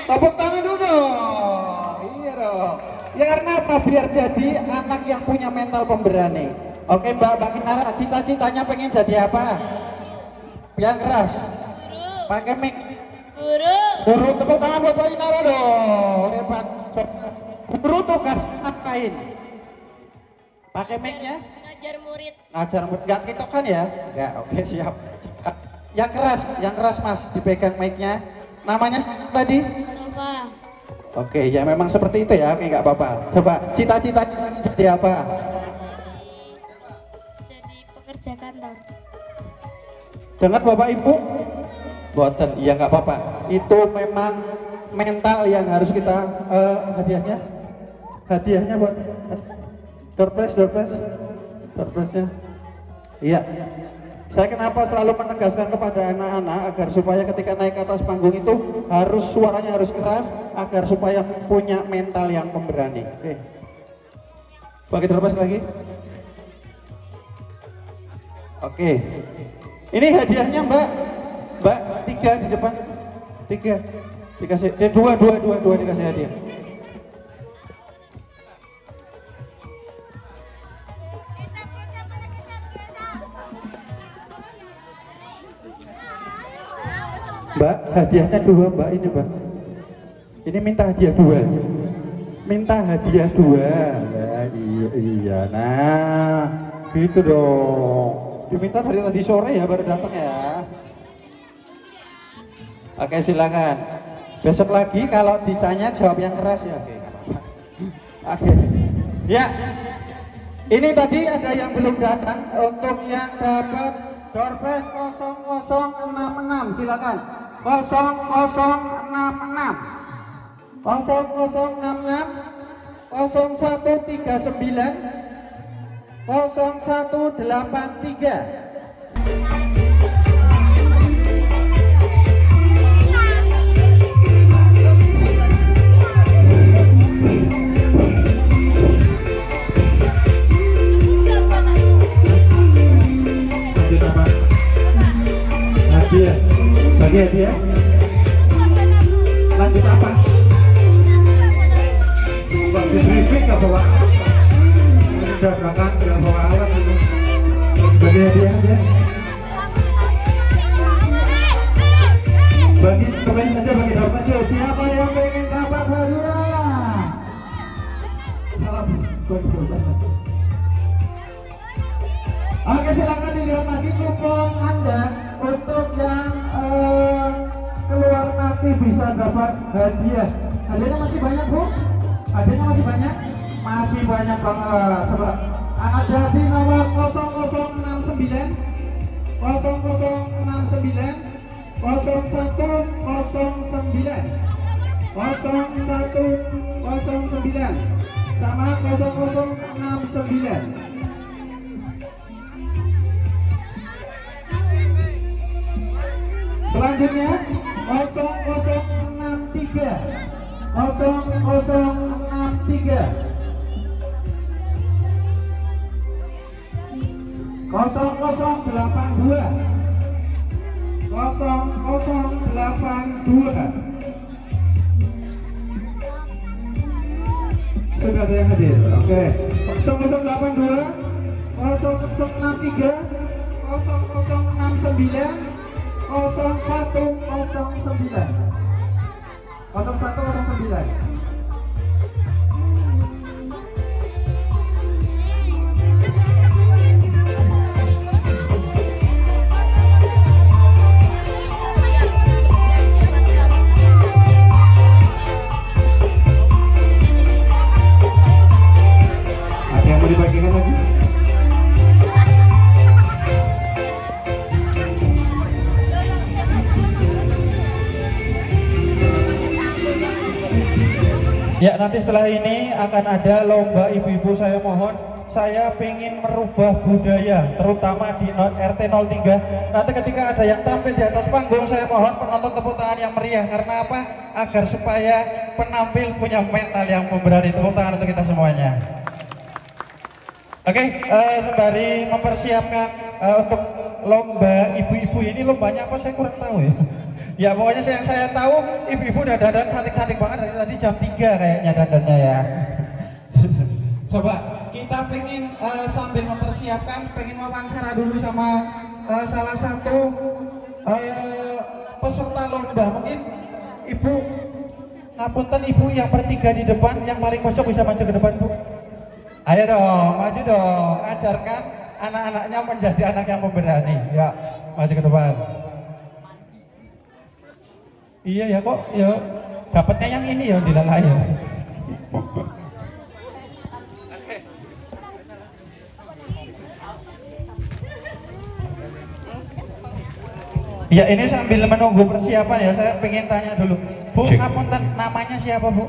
Tepuk tangan dulu dong. Iya dong. Ya karena apa? Biar jadi anak yang punya mental pemberani. Oke Mbak Kinara, cita-citanya pengen jadi apa? Yang keras. Pakai mic. Guru, tepuk tangan buat Mbak Kinara dong. Hebat. Guru tugas ngapain? Pakai mic-nya? Ngajar murid. Ngajar murid. Enggak TikTok kan ya? Ya, oke siap. Yang keras Mas, dipegang mic-nya. Namanya tadi? Nova. Oke, ya memang seperti itu ya. Oke, nggak apa-apa. Coba cita-citanya jadi apa? Jadi pekerja kantor. Dengar Bapak Ibu? Boten, iya nggak apa-apa. Itu memang mental yang harus kita hadiahnya buat doorpress-nya. Iya. Saya kenapa selalu menegaskan kepada anak-anak agar supaya ketika naik ke atas panggung itu suaranya harus keras agar supaya punya mental yang pemberani. Oke. Bagi doorpress lagi. Oke. Ini hadiahnya Mbak 3 di depan. 3 dikasih, dua dikasih hadiah. Mbak, hadiahnya 2 Mbak, ini Mbak. Ini minta hadiah 2. Minta hadiah 2. Ya, iya. Nah, gitu dong. Diminta dari tadi sore ya, baru datang ya. Oke, silakan. Besok lagi kalau ditanya jawab yang keras ya. Oke, nggak apa-apa. Oke. Ya. Ini tadi ada yang belum datang. Untuk yang dapat doorpress 0066, silakan. 0066 0139 0183. Bagi hadiah. Lanjut apa? Bagi briefing nggak bawa alat. Udah belakang nggak bawa alat itu. Bagi hadiah ya. Bagi kemarin saja bagi dapat aja. Siapa yang pengen dapat hadiah? Salam bagi dapat. Oke, silakan dilihat lagi kupon Anda untuk yang keluar nanti bisa dapat hadiah. Hadiahnya masih banyak Bu? Hadiahnya masih banyak? Masih banyak banget. Coba ada di nomor 0069 0069 0109 0109 sama 0069. Selanjutnya 0063 0063 0082 0082. sudah ada yang hadir. Oke. 0082 0063 0069 0109 0109. Mau dibagikan lagi? Ya, nanti setelah ini akan ada lomba ibu-ibu. Saya mohon, saya ingin merubah budaya terutama di RT 03. Nanti ketika ada yang tampil di atas panggung, saya mohon penonton tepuk tangan yang meriah. Karena apa? Agar supaya penampil punya mental yang pemberani. Tepuk tangan untuk kita semuanya. Oke, sembari mempersiapkan untuk lomba ibu-ibu ini, lombanya apa saya kurang tahu ya. Ya pokoknya yang saya tahu ibu-ibu udah dandan cantik-cantik banget dari tadi jam 3 kayaknya dandannya ya. Coba kita pengen sambil mempersiapkan, pengen wawancara dulu sama salah satu peserta lomba. Mungkin ibu, ngapunten ibu yang bertiga di depan, yang paling pojok bisa maju ke depan bu. Ayo dong, maju dong, ajarkan anak-anaknya menjadi anak yang pemberani. Ya, maju ke depan. Iya ya kok, ya dapatnya yang ini ya dilalai ya. Ya ini sambil menunggu persiapan ya, saya pengen tanya dulu. Bu, ngapunten namanya siapa bu?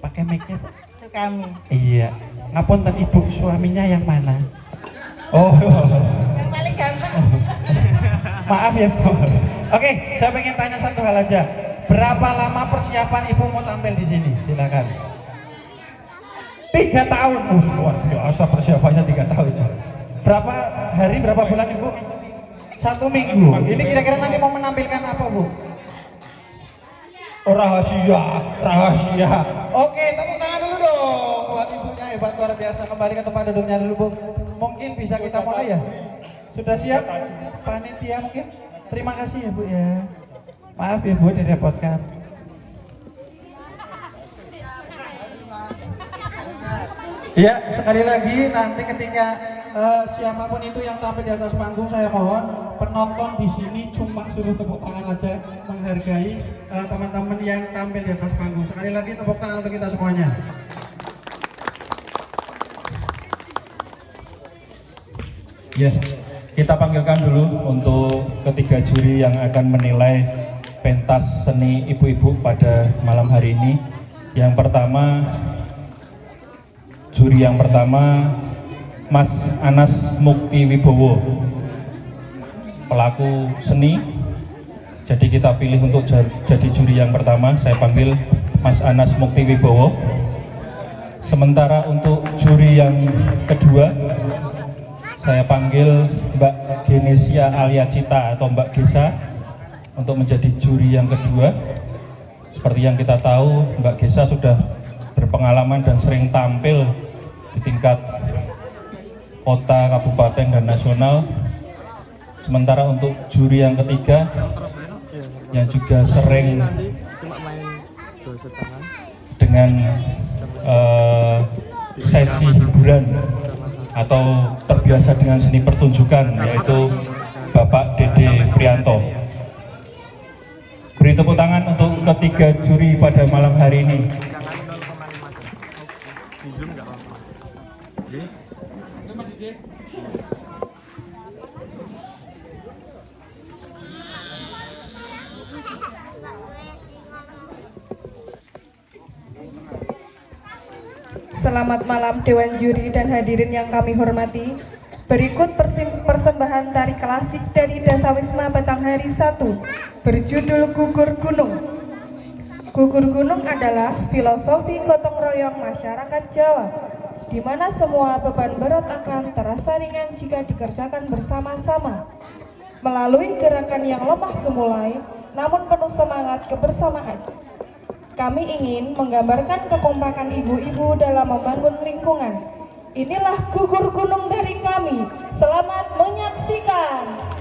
Pakai mic-nya bu. Sukami. Iya. Ngapunten ibu, suaminya yang mana? Oh. Yang paling ganteng. Maaf ya bu. Oke, saya pengen tanya satu hal aja. Berapa lama persiapan ibu mau tampil di sini? Silakan. 3 tahun. Luar biasa persiapannya 3 tahun. Berapa hari, berapa bulan ibu? 1 minggu. Ini kira-kira nanti mau menampilkan apa bu? Oh, rahasia, rahasia. Oke, tepuk tangan dulu dong buat ibunya, hebat luar biasa. Kembali ke tempat duduknya dulu bu. Mungkin bisa kita mulai ya? Sudah siap? Panitia mungkin? Terima kasih ya bu ya. Maaf ya bu direpotkan. Ya, sekali lagi nanti ketika siapapun itu yang tampil di atas panggung, saya mohon penonton di sini cuma suruh tepuk tangan aja, menghargai teman-teman yang tampil di atas panggung. Sekali lagi tepuk tangan untuk kita semuanya. Ya, kita panggilkan dulu untuk ketiga juri yang akan menilai pentas seni ibu-ibu pada malam hari ini. Yang pertama, juri yang pertama Mas Anas Mukti Wibowo, pelaku seni. Jadi kita pilih untuk jadi juri yang pertama. Saya panggil Mas Anas Mukti Wibowo. Sementara untuk juri yang kedua, saya panggil Mbak Genesia Aliacita atau Mbak Gesa untuk menjadi juri yang kedua. Seperti yang kita tahu, Mbak Gesa sudah berpengalaman dan sering tampil di tingkat kota, kabupaten, dan nasional. Sementara untuk juri yang ketiga yang juga sering dengan sesi hiburan atau terbiasa dengan seni pertunjukan, yaitu Bapak Dede Prianto. Beri tepuk tangan untuk ketiga juri pada malam hari ini. Selamat malam Dewan Juri dan hadirin yang kami hormati. Berikut persembahan tari klasik dari Dasawisma Batanghari 1 berjudul Gugur Gunung. Gugur Gunung adalah filosofi gotong royong masyarakat Jawa, di mana semua beban berat akan terasa ringan jika dikerjakan bersama-sama. Melalui gerakan yang lemah gemulai, namun penuh semangat kebersamaan. Kami ingin menggambarkan kekompakan ibu-ibu dalam membangun lingkungan. Inilah gugur gunung dari kami. Selamat menyaksikan.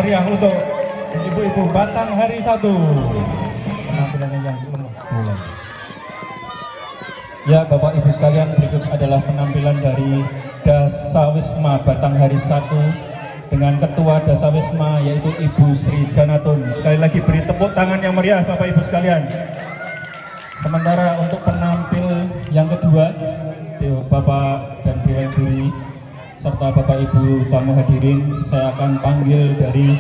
meriah untuk ibu-ibu Batang Hari 1. Penampilannya yang lemah mulai. Ya Bapak Ibu sekalian, berikut adalah penampilan dari Dasawisma Batanghari 1 dengan Ketua Dasawisma yaitu Ibu Sri Janatun. Sekali lagi beri tepuk tangan yang meriah Bapak Ibu sekalian. Sementara untuk penampil yang kedua, Bapak dan Dewan Juri serta Bapak Ibu tamu hadirin, saya akan panggil dari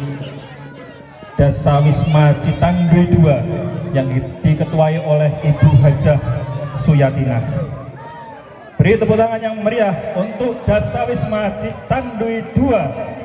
Dasawisma Citandui 2 yang diketuai oleh Ibu Hajah Suyatina. Beri tepuk tangan yang meriah untuk Dasawisma Citandui 2.